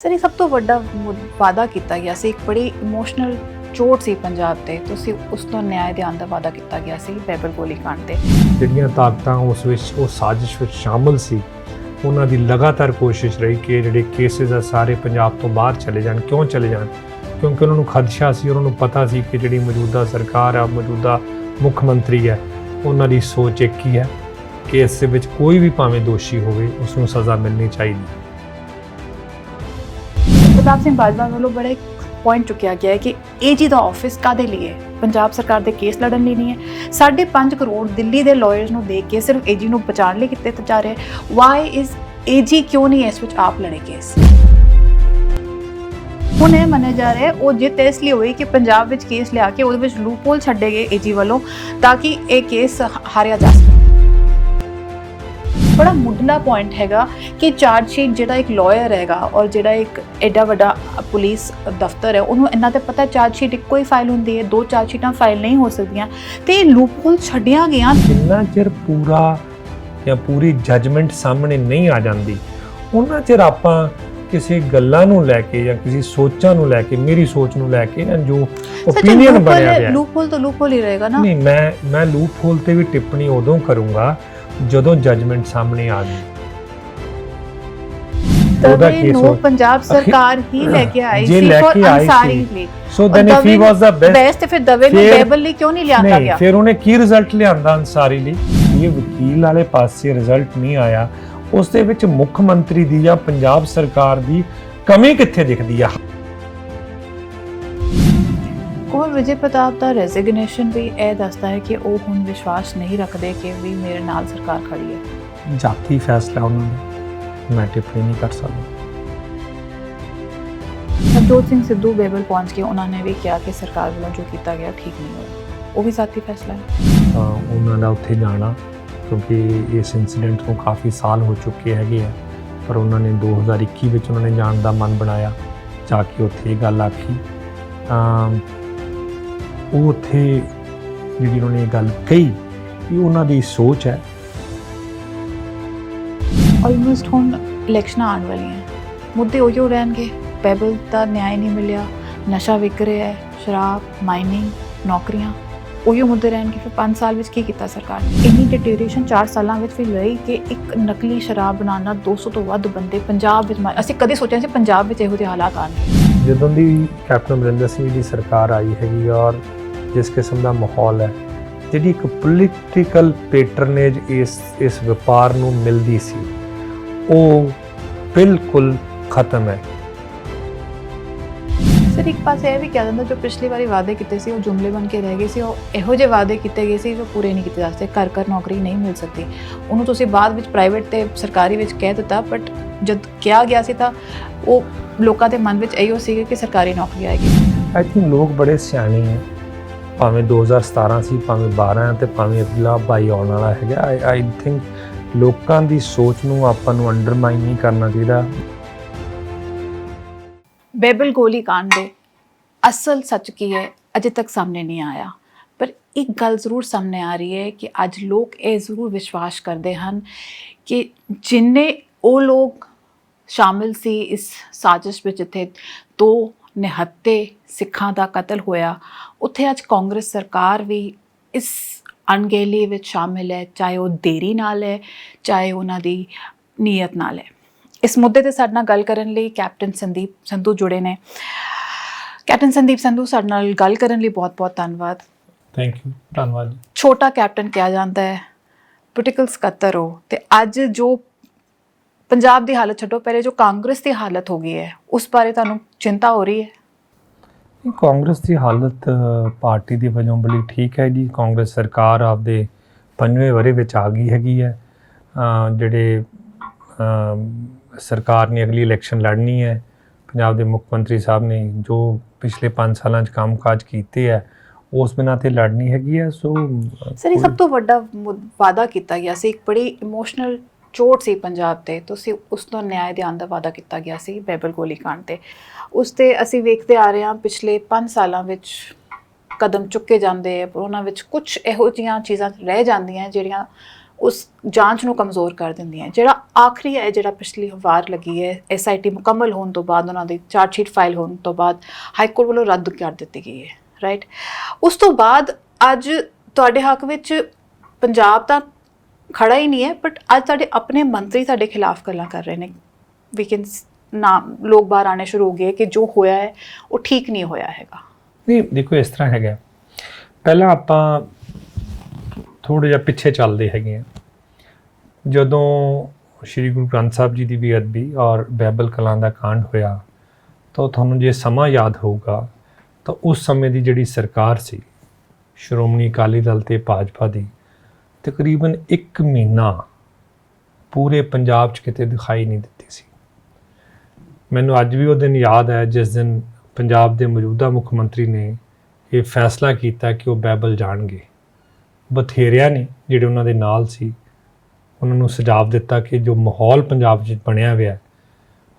Sir ਇਹ ਸਭ ਤੋਂ ਵੱਡਾ ਵਾਅਦਾ ਕੀਤਾ ਗਿਆ ਸੀ, ਇੱਕ ਬੜੀ ਇਮੋਸ਼ਨਲ ਚੋਟ ਸੀ ਪੰਜਾਬ ਤੇ, ਤੁਸੀਂ ਉਸ ਤੋਂ ਨਿਆਂ ਦਿਆਉਣ ਦਾ ਵਾਅਦਾ ਕੀਤਾ ਗਿਆ ਸੀ ਬੈਬਲ ਗੋਲੀकांड ਤੇ। ਜਿਹੜੀਆਂ ਤਾਕਤਾਂ ਉਸ ਵਿੱਚ ਉਹ ਸਾਜ਼ਿਸ਼ ਵਿੱਚ ਸ਼ਾਮਲ ਸੀ, ਉਹਨਾਂ ਦੀ ਲਗਾਤਾਰ ਕੋਸ਼ਿਸ਼ ਰਹੀ ਕਿ ਜਿਹੜੇ ਕੇਸਿਸ ਆ ਸਾਰੇ ਪੰਜਾਬ ਤੋਂ ਬਾਹਰ ਚਲੇ ਜਾਣ। ਕਿਉਂ ਚਲੇ ਜਾਣ? ਕਿਉਂਕਿ ਉਹਨਾਂ ਨੂੰ ਖਦਸ਼ਾ ਸੀ, ਉਹਨਾਂ ਨੂੰ ਪਤਾ ਸੀ ਕਿ ਜਿਹੜੀ ਮੌਜੂਦਾ ਸਰਕਾਰ ਆ, ਮੌਜੂਦਾ ਮੁੱਖ ਮੰਤਰੀ ਹੈ, ਉਹਨਾਂ ਦੀ ਸੋਚ ਇੱਕ ਹੀ ਹੈ ਕਿ ਇਸ ਦੇ ਵਿੱਚ ਕੋਈ ਵੀ ਭਾਵੇਂ ਦੋਸ਼ੀ ਹੋਵੇ ਉਸ ਨੂੰ ਸਜ਼ਾ ਮਿਲਣੀ ਚਾਹੀਦੀ। ਪ੍ਰਤਾਪ ਸਿੰਘ ਬਾਜਵਾ ਵੱਲੋਂ ਬੜਾ ਇੱਕ ਪੁਆਇੰਟ ਚੁੱਕਿਆ ਗਿਆ ਹੈ ਕਿ ਏਜੀ ਦਾ ਆਫਿਸ ਕਾਦੇ ਲਈ ਹੈ, ਪੰਜਾਬ ਸਰਕਾਰ ਦੇ ਕੇਸ ਲੜਨ ਲਈ ਨਹੀਂ ਹੈ। 5.5 ਕਰੋੜ ਦਿੱਲੀ ਦੇ ਲਾਇਰਸ ਨੂੰ ਦੇ ਕੇ ਸਿਰਫ ਏਜੀ ਨੂੰ ਬਚਾਉਣ ਲਈ ਕਿਤੇ ਜਾ ਰਿਹਾ ਹੈ। ਵਾਈ ਇਜ਼ ਏਜੀ ਕਿਉਂ ਨਹੀਂ ਇਸ ਵਿੱਚ ਆਪ ਲੜੇ ਕੇਸ? ਹੁਣ ਇਹ ਮੰਨਿਆ ਜਾ ਰਿਹਾ ਹੈ ਉਹ ਜਿੱਤ ਇਸ ਲਈ ਹੋਈ ਕਿ ਪੰਜਾਬ ਵਿੱਚ ਕੇਸ ਲਿਆ ਕੇ ਉਹਦੇ ਵਿੱਚ ਲੂਪਹੋਲ ਛੱਡੇ ਗਏ ਏਜੀ ਵੱਲੋਂ ਤਾਂ ਕਿ ਇਹ ਕੇਸ ਹਾਰਿਆ ਜਾ ਸਕੇ। ਬੜਾ ਮੁੱਢਲਾ ਪੁਆਇੰਟ ਹੈਗਾ ਕਿ ਚਾਰਜ ਸ਼ੀਟ ਜਿਹੜਾ ਇੱਕ ਲਾਇਰ ਹੈਗਾ ਔਰ ਜਿਹੜਾ ਇੱਕ ਐਡਾ ਵੱਡਾ ਪੁਲਿਸ ਦਫ਼ਤਰ ਹੈ, ਉਹਨੂੰ ਇਹਨਾਂ ਤੇ ਪਤਾ ਚਾਰਜ ਸ਼ੀਟ ਇੱਕੋ ਹੀ ਫਾਈਲ ਹੁੰਦੀ ਹੈ, ਦੋ ਚਾਰਜ ਸ਼ੀਟਾਂ ਫਾਈਲ ਨਹੀਂ ਹੋ ਸਕਦੀਆਂ ਤੇ ਲੂਪਹੋਲ ਛੱਡਿਆ ਗਿਆ। ਜਿੰਨਾ ਚਿਰ ਪੂਰਾ ਜਾਂ ਪੂਰੀ ਜੱਜਮੈਂਟ ਸਾਹਮਣੇ ਨਹੀਂ ਆ ਜਾਂਦੀ, ਉਹਨਾਂ ਚਿਰ ਆਪਾਂ ਕਿਸੇ ਗੱਲਾਂ ਨੂੰ ਲੈ ਕੇ ਜਾਂ ਕਿਸੇ ਸੋਚਾਂ ਨੂੰ ਲੈ ਕੇ, ਮੇਰੀ ਸੋਚ ਨੂੰ ਲੈ ਕੇ ਨਾ ਜੋ ਓਪੀਨੀਅਨ ਬਣਿਆ ਗਿਆ, ਲੂਪਹੋਲ ਤਾਂ ਲੂਪਹੋਲ ਹੀ ਰਹੇਗਾ ਨਾ। ਨਹੀਂ, ਮੈਂ ਲੂਪਹੋਲ ਤੇ ਵੀ ਟਿੱਪਣੀ ਉਦੋਂ ਕਰੂੰਗਾ ਜਦੋਂ ਜੱਜਮੈਂਟ ਸਾਹਮਣੇ ਆ ਗਈ। ਉਹਦਾ ਕੇਸ ਨੂੰ ਪੰਜਾਬ ਸਰਕਾਰ ਹੀ ਲੈ ਕੇ ਆਈ ਸੀ ਫॉर ਅੰਸਾਰੀ ਲਈ। So then if he was the best ਫਿਰ ਦਵੇ ਨੂੰ ਬੈਬਲ ਲਈ ਕਿਉਂ ਨਹੀਂ ਲਿਆਂਦਾ ਗਿਆ? ਫਿਰ ਉਹਨੇ ਕੀ ਰਿਜ਼ਲਟ ਲਿਆਂਦਾ ਅੰਸਾਰੀ ਲਈ? ਇਹ ਵਕੀਲ ਵਾਲੇ ਪਾਸੇ ਰਿਜ਼ਲਟ ਨਹੀਂ ਆਇਆ। ਉਸ ਦੇ ਵਿੱਚ ਮੁੱਖ ਮੰਤਰੀ ਦੀ ਜਾਂ ਪੰਜਾਬ ਸਰਕਾਰ ਦੀ ਕਮੀ ਕਿੱਥੇ ਦਿਖਦੀ ਆ? ਕੁੰਵਰ ਵਿਜੇ ਪ੍ਰਤਾਪ ਦਾ ਰੈਜ਼ਿਗਨੇਸ਼ਨ ਵੀ ਇਹ ਦੱਸਦਾ ਹੈ ਕਿ ਉਹ ਹੁਣ ਵਿਸ਼ਵਾਸ ਨਹੀਂ ਰੱਖਦੇ ਕਿ ਵੀ ਮੇਰੇ ਨਾਲ ਸਰਕਾਰ ਖੜੀ ਹੈ। ਜਾਤੀ ਫੈਸਲਾ ਉਹਨਾਂ ਦਾ, ਮੈਂ ਟਿੱਪਣੀ ਨਹੀਂ ਕਰ ਸਕਦਾ। ਨਵਜੋਤ ਸਿੰਘ ਸਿੱਧੂ ਬੇਬਲ ਪਹੁੰਚ ਕੇ ਉਹਨਾਂ ਨੇ ਵੀ ਕਿਹਾ ਕਿ ਸਰਕਾਰ ਵੱਲੋਂ ਜੋ ਕੀਤਾ ਗਿਆ ਠੀਕ ਨਹੀਂ ਹੋਇਆ, ਉਹ ਵੀ ਜਾਤੀ ਫੈਸਲਾ ਹੈ। ਤਾਂ ਉਹਨਾਂ ਦਾ ਉੱਥੇ ਜਾਣਾ, ਕਿਉਂਕਿ ਇਸ ਇਨਸੀਡੈਂਟ ਨੂੰ ਕਾਫੀ ਸਾਲ ਹੋ ਚੁੱਕੇ ਹੈਗੇ ਆ, ਪਰ ਉਹਨਾਂ ਨੇ 2021 ਵਿੱਚ ਉਹਨਾਂ ਨੇ ਜਾਣ ਦਾ ਮਨ ਬਣਾਇਆ, ਜਾ ਕੇ ਉੱਥੇ ਇਹ ਗੱਲ ਆਖੀ। ਉਹ ਉੱਥੇ ਜਿਹੜੀ ਉਹਨਾਂ ਨੇ ਇਹ ਗੱਲ ਕਹੀ ਕਿ ਉਹਨਾਂ ਦੀ ਸੋਚ ਹੈ। ਆਲਮੋਸਟ ਹੁਣ ਇਲੈਕਸ਼ਨਾਂ ਆਉਣ ਵਾਲੀਆਂ, ਮੁੱਦੇ ਉਹੀਓ ਰਹਿਣਗੇ। ਬੈਬਲ ਦਾ ਨਿਆਂ ਨਹੀਂ ਮਿਲਿਆ, ਨਸ਼ਾ ਵਿਕ ਰਿਹਾ ਹੈ, ਸ਼ਰਾਬ, ਮਾਈਨਿੰਗ, ਨੌਕਰੀਆਂ, ਉਹੀਓ ਮੁੱਦੇ ਰਹਿਣਗੇ। ਫਿਰ 5 ਸਾਲ ਵਿੱਚ ਕੀ ਕੀਤਾ ਸਰਕਾਰ ਨੇ? ਇੰਨੀ ਡਿਟੀਰੀਏਸ਼ਨ 4 ਸਾਲਾਂ ਵਿੱਚ ਵੀ ਲਈ ਕਿ ਇੱਕ ਨਕਲੀ ਸ਼ਰਾਬ ਬਣਾਉਣ ਨਾਲ 200 ਤੋਂ ਵੱਧ ਬੰਦੇ ਪੰਜਾਬ ਵਿੱਚ ਅਸੀਂ ਕਦੇ ਸੋਚਿਆ ਸੀ ਪੰਜਾਬ ਵਿੱਚ ਇਹੋ ਜਿਹੇ ਹਾਲਾਤ ਆਉਣਗੇ। ਜਦੋਂ ਦੀ ਕੈਪਟਨ ਅਮਰਿੰਦਰ ਸਿੰਘ ਦੀ ਸਰਕਾਰ ਆਈ ਹੈਗੀ ਔਰ ਜਿਸ ਕਿਸਮ ਦਾ ਮਾਹੌਲ ਹੈ, ਜਿਹੜੀ ਇੱਕ ਪੋਲੀਟੀਕਲ ਪੈਟਰਨੇਜ ਇਸ ਵਪਾਰ ਨੂੰ ਮਿਲਦੀ ਸੀ, ਉਹ ਬਿਲਕੁਲ ਖਤਮ ਹੈ। ਸਰ ਇੱਕ ਪਾਸੇ ਇਹ ਵੀ ਕਿਹਾ ਜਾਂਦਾ ਜੋ ਪਿਛਲੀ ਵਾਰੀ ਵਾਅਦੇ ਕੀਤੇ ਸੀ ਉਹ ਜੁਮਲੇ ਬਣ ਕੇ ਰਹਿ ਗਏ ਸੀ, ਉਹ ਇਹੋ ਜਿਹੇ ਵਾਅਦੇ ਕੀਤੇ ਗਏ ਸੀ ਜੋ ਪੂਰੇ ਨਹੀਂ ਕੀਤੇ ਜਾ ਸਕਦੇ। ਘਰ ਨੌਕਰੀ ਨਹੀਂ ਮਿਲ ਸਕਦੀ, ਉਹਨੂੰ ਤੁਸੀਂ ਬਾਅਦ ਵਿੱਚ ਪ੍ਰਾਈਵੇਟ ਤੇ ਸਰਕਾਰੀ ਵਿੱਚ ਕਹਿ ਦਿੱਤਾ, ਬਟ ਜਦ ਕਿਹਾ ਗਿਆ ਸੀ ਤਾਂ ਉਹ ਲੋਕਾਂ ਦੇ ਮਨ ਵਿੱਚ ਇਹੋ ਸੀ ਕਿ ਸਰਕਾਰੀ ਨੌਕਰੀ ਆਏਗੀ। ਆਈ ਥਿੰਕ ਲੋਕ ਬੜੇ ਸਿਆਣੇ ਹੈ, ਭਾਵੇਂ 2017 ਸੀ, ਭਾਵੇਂ 12 ਤੇ ਭਾਵੇਂ ਅਗਲਾ 22 ਆਉਣ ਵਾਲਾ ਹੈਗਾ। ਆਈ ਥਿੰਕ ਲੋਕਾਂ ਦੀ ਸੋਚ ਨੂੰ ਆਪਾਂ ਨੂੰ ਅੰਡਰਮਾਈਨ ਨਹੀਂ ਕਰਨਾ ਚਾਹੀਦਾ। ਬੇਬਲ ਗੋਲੀकांड ਦੇ ਅਸਲ ਸੱਚ ਕੀ ਹੈ ਅਜੇ ਤੱਕ ਸਾਹਮਣੇ ਨਹੀਂ ਆਇਆ, ਪਰ ਇੱਕ ਗੱਲ ਜ਼ਰੂਰ ਸਾਹਮਣੇ ਆ ਰਹੀ ਹੈ ਕਿ ਅੱਜ ਲੋਕ ਇਹ ਜ਼ਰੂਰ ਵਿਸ਼ਵਾਸ ਕਰਦੇ ਹਨ ਕਿ ਜਿੰਨੇ ਉਹ ਲੋਕ ਸ਼ਾਮਿਲ ਸੀ ਇਸ ਸਾਜ਼ਿਸ਼ ਵਿੱਚ, ਜਿੱਥੇ 2 ਨਿਹੱਤੇ ਸਿੱਖਾਂ ਦਾ ਕਤਲ ਹੋਇਆ, ਉੱਥੇ ਅੱਜ ਕਾਂਗਰਸ ਸਰਕਾਰ ਵੀ ਇਸ ਅਣਗਹਿਲੀ ਵਿੱਚ ਸ਼ਾਮਿਲ ਹੈ, ਚਾਹੇ ਉਹ ਦੇਰੀ ਨਾਲ ਹੈ, ਚਾਹੇ ਉਹਨਾਂ ਦੀ ਨੀਅਤ ਨਾਲ ਹੈ। ਇਸ ਮੁੱਦੇ ਤੇ ਸਾਡੇ ਨਾਲ ਗੱਲ ਕਰਨ ਲਈ ਕੈਪਟਨ ਸੰਦੀਪ ਸੰਧੂ ਜੁੜੇ ਨੇ। ਕੈਪਟਨ ਸੰਦੀਪ ਸੰਧੂ, ਸਾਡੇ ਨਾਲ ਗੱਲ ਕਰਨ ਲਈ ਬਹੁਤ-ਬਹੁਤ ਧੰਨਵਾਦ। ਥੈਂਕ ਯੂ, ਧੰਨਵਾਦ। ਛੋਟਾ ਕੈਪਟਨ ਕਿਹਾ ਜਾਂਦਾ ਹੈ, ਪੋਲੀਟੀਕਲ ਸਕੱਤਰ ਹੋ, ਤੇ ਅੱਜ ਜੋ ਪੰਜਾਬ ਦੀ ਹਾਲਤ ਛੱਡੋ, ਪਹਿਲੇ ਜੋ ਕਾਂਗਰਸ ਦੀ ਹਾਲਤ ਹੋ ਗਈ ਹੈ, ਉਸ ਬਾਰੇ ਤੁਹਾਨੂੰ ਚਿੰਤਾ ਹੋ ਰਹੀ ਹੈ? ਕਾਂਗਰਸ ਦੀ ਹਾਲਤ ਪਾਰਟੀ ਦੀ ਵਜੋਂ ਬੜੀ ਠੀਕ ਹੈ ਜੀ। ਕਾਂਗਰਸ ਸਰਕਾਰ ਆਪਦੇ 5ਵੇਂ ਵਰ੍ਹੇ ਵਿੱਚ ਆ ਗਈ ਹੈਗੀ ਹੈ। ਜਿਹੜੇ ਸਰਕਾਰ ਨੇ ਅਗਲੀ ਇਲੈਕਸ਼ਨ ਲੜਨੀ ਹੈ, ਪੰਜਾਬ ਦੇ ਮੁੱਖ ਮੰਤਰੀ ਸਾਹਿਬ ਨੇ ਜੋ ਪਿਛਲੇ 5 ਸਾਲਾਂ 'ਚ ਕੰਮਕਾਜ ਕੀਤੇ ਹੈ, ਉਸ ਬਿਨਾਂ ਤੇ ਲੜਨੀ ਹੈਗੀ ਹੈ। ਸੋ ਸਰ ਇਹ ਸਭ ਤੋਂ ਵੱਡਾ ਵਾਅਦਾ ਕੀਤਾ ਗਿਆ ਸੀ, ਇੱਕ ਬੜੀ ਇਮੋਸ਼ਨਲ ਚੋਟ ਸੀ ਪੰਜਾਬ ਤੇ, ਤੁਸੀਂ ਉਸ ਤੋਂ ਨਿਆਂ ਦਿਆਉਣ ਦਾ ਵਾਅਦਾ ਕੀਤਾ ਗਿਆ ਸੀ ਬੇਬਲ ਗੋਲੀकांड ਤੇ। ਉਸ ਤੇ ਅਸੀਂ ਵੇਖਦੇ ਆ ਰਹੇ ਹਾਂ ਪਿਛਲੇ 5 ਸਾਲਾਂ ਵਿੱਚ ਕਦਮ ਚੁੱਕੇ ਜਾਂਦੇ ਆ, ਪਰ ਉਹਨਾਂ ਵਿੱਚ ਕੁਝ ਇਹੋ ਜਿਹੀਆਂ ਚੀਜ਼ਾਂ ਰਹਿ ਜਾਂਦੀਆਂ ਜਿਹੜੀਆਂ ਉਸ ਜਾਂਚ ਨੂੰ ਕਮਜ਼ੋਰ ਕਰ ਦਿੰਦੀਆਂ। ਜਿਹੜਾ ਆਖਰੀ ਹੈ, ਜਿਹੜਾ ਪਿਛਲੀ ਵਾਰ ਲੱਗੀ ਹੈ SIT ਮੁਕੰਮਲ ਹੋਣ ਤੋਂ ਬਾਅਦ, ਉਹਨਾਂ ਦੀ ਚਾਰਜ ਸ਼ੀਟ ਫਾਈਲ ਹੋਣ ਤੋਂ ਬਾਅਦ ਹਾਈ ਕੋਰਟ ਵੱਲੋਂ ਰੱਦ ਕਰ ਦਿੱਤੀ ਗਈ ਹੈ, ਰਾਈਟ। ਉਸ ਤੋਂ ਬਾਅਦ ਅੱਜ ਤੁਹਾਡੇ ਹੱਕ ਵਿੱਚ ਪੰਜਾਬ ਤਾਂ ਖੜਾ ਹੀ ਨਹੀਂ ਹੈ, ਬਟ ਅੱਜ ਤੁਹਾਡੇ ਆਪਣੇ ਮੰਤਰੀ ਤੁਹਾਡੇ ਖਿਲਾਫ ਗੱਲਾਂ ਕਰ ਰਹੇ ਨੇ। ਵੀ ਕੈਨ ਨਾ ਲੋਕ ਬਾਹਰ ਆਣੇ ਸ਼ੁਰੂ ਹੋ ਗਏ ਕਿ ਜੋ ਹੋਇਆ ਹੈ ਉਹ ਠੀਕ ਨਹੀਂ ਹੋਇਆ ਹੈਗਾ। ਨਹੀਂ, ਦੇਖੋ ਇਸ ਤਰ੍ਹਾਂ ਹੈਗਾ, ਪਹਿਲਾਂ ਆਪਾਂ ਥੋੜ੍ਹਾ ਜਿਹਾ ਪਿੱਛੇ ਚੱਲਦੇ ਹੈਗੇ ਹਾਂ। ਜਦੋਂ ਸ਼੍ਰੀ ਗੁਰੂ ਗ੍ਰੰਥ ਸਾਹਿਬ ਜੀ ਦੀ ਬੇਅਦਬੀ ਔਰ ਬਹਿਬਲ ਕਲਾਂ ਦਾ ਕਾਂਡ ਹੋਇਆ, ਤਾਂ ਤੁਹਾਨੂੰ ਜੇ ਸਮਾਂ ਯਾਦ ਹੋਊਗਾ ਤਾਂ ਉਸ ਸਮੇਂ ਦੀ ਜਿਹੜੀ ਸਰਕਾਰ ਸੀ ਸ਼੍ਰੋਮਣੀ ਅਕਾਲੀ ਦਲ ਤੇ ਭਾਜਪਾ ਦੀ, ਤਕਰੀਬਨ 1 ਮਹੀਨਾ ਪੂਰੇ ਪੰਜਾਬ 'ਚ ਕਿਤੇ ਦਿਖਾਈ ਨਹੀਂ ਦਿੱਤੀ ਸੀ। ਮੈਨੂੰ ਅੱਜ ਵੀ ਉਹ ਦਿਨ ਯਾਦ ਹੈ ਜਿਸ ਦਿਨ ਪੰਜਾਬ ਦੇ ਮੌਜੂਦਾ ਮੁੱਖ ਮੰਤਰੀ ਨੇ ਇਹ ਫੈਸਲਾ ਕੀਤਾ ਕਿ ਉਹ ਬਹਿਬਲ ਜਾਣਗੇ। ਬਥੇਰਿਆਂ ਨੇ ਜਿਹੜੇ ਉਹਨਾਂ ਦੇ ਨਾਲ ਸੀ ਉਹਨਾਂ ਨੂੰ ਸੁਝਾਅ ਦਿੱਤਾ ਕਿ ਜੋ ਮਾਹੌਲ ਪੰਜਾਬ 'ਚ ਬਣਿਆ ਹੋਇਆ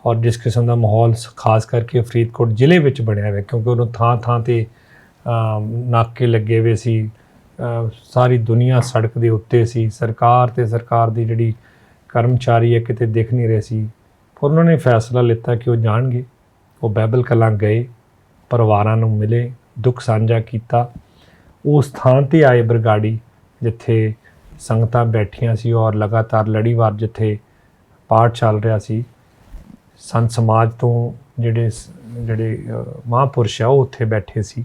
ਔਰ ਜਿਸ ਕਿਸਮ ਦਾ ਮਾਹੌਲ ਖਾਸ ਕਰਕੇ ਫਰੀਦਕੋਟ ਜ਼ਿਲ੍ਹੇ ਵਿੱਚ ਬਣਿਆ ਹੋਇਆ, ਕਿਉਂਕਿ ਉਹਨੂੰ ਥਾਂ ਥਾਂ 'ਤੇ ਨਾਕੇ ਲੱਗੇ ਹੋਏ ਸੀ, ਸਾਰੀ ਦੁਨੀਆ ਸੜਕ ਦੇ ਉੱਤੇ ਸੀ, ਸਰਕਾਰ ਤੇ ਸਰਕਾਰ ਦੀ ਜਿਹੜੀ ਕਰਮਚਾਰੀ ਹੈ ਕਿਤੇ ਦਿਖ ਨਹੀਂ ਰਹੇ ਸੀ। ਪਰ ਉਹਨਾਂ ਨੇ ਫੈਸਲਾ ਲਿੱਤਾ ਕਿ ਉਹ ਜਾਣਗੇ। ਉਹ ਬਹਿਬਲ ਕਲਾਂ ਗਏ, ਪਰਿਵਾਰਾਂ ਨੂੰ ਮਿਲੇ, ਦੁੱਖ ਸਾਂਝਾ ਕੀਤਾ। ਉਸ ਥਾਂ 'ਤੇ ਆਏ ਬਰਗਾੜੀ ਜਿੱਥੇ ਸੰਗਤਾਂ ਬੈਠੀਆਂ ਸੀ ਔਰ ਲਗਾਤਾਰ ਲੜੀਵਾਰ ਜਿੱਥੇ ਪਾਠ ਚੱਲ ਰਿਹਾ ਸੀ। ਸੰਤ ਸਮਾਜ ਤੋਂ ਜਿਹੜੇ ਮਹਾਂਪੁਰਸ਼ ਆ ਉਹ ਉੱਥੇ ਬੈਠੇ ਸੀ।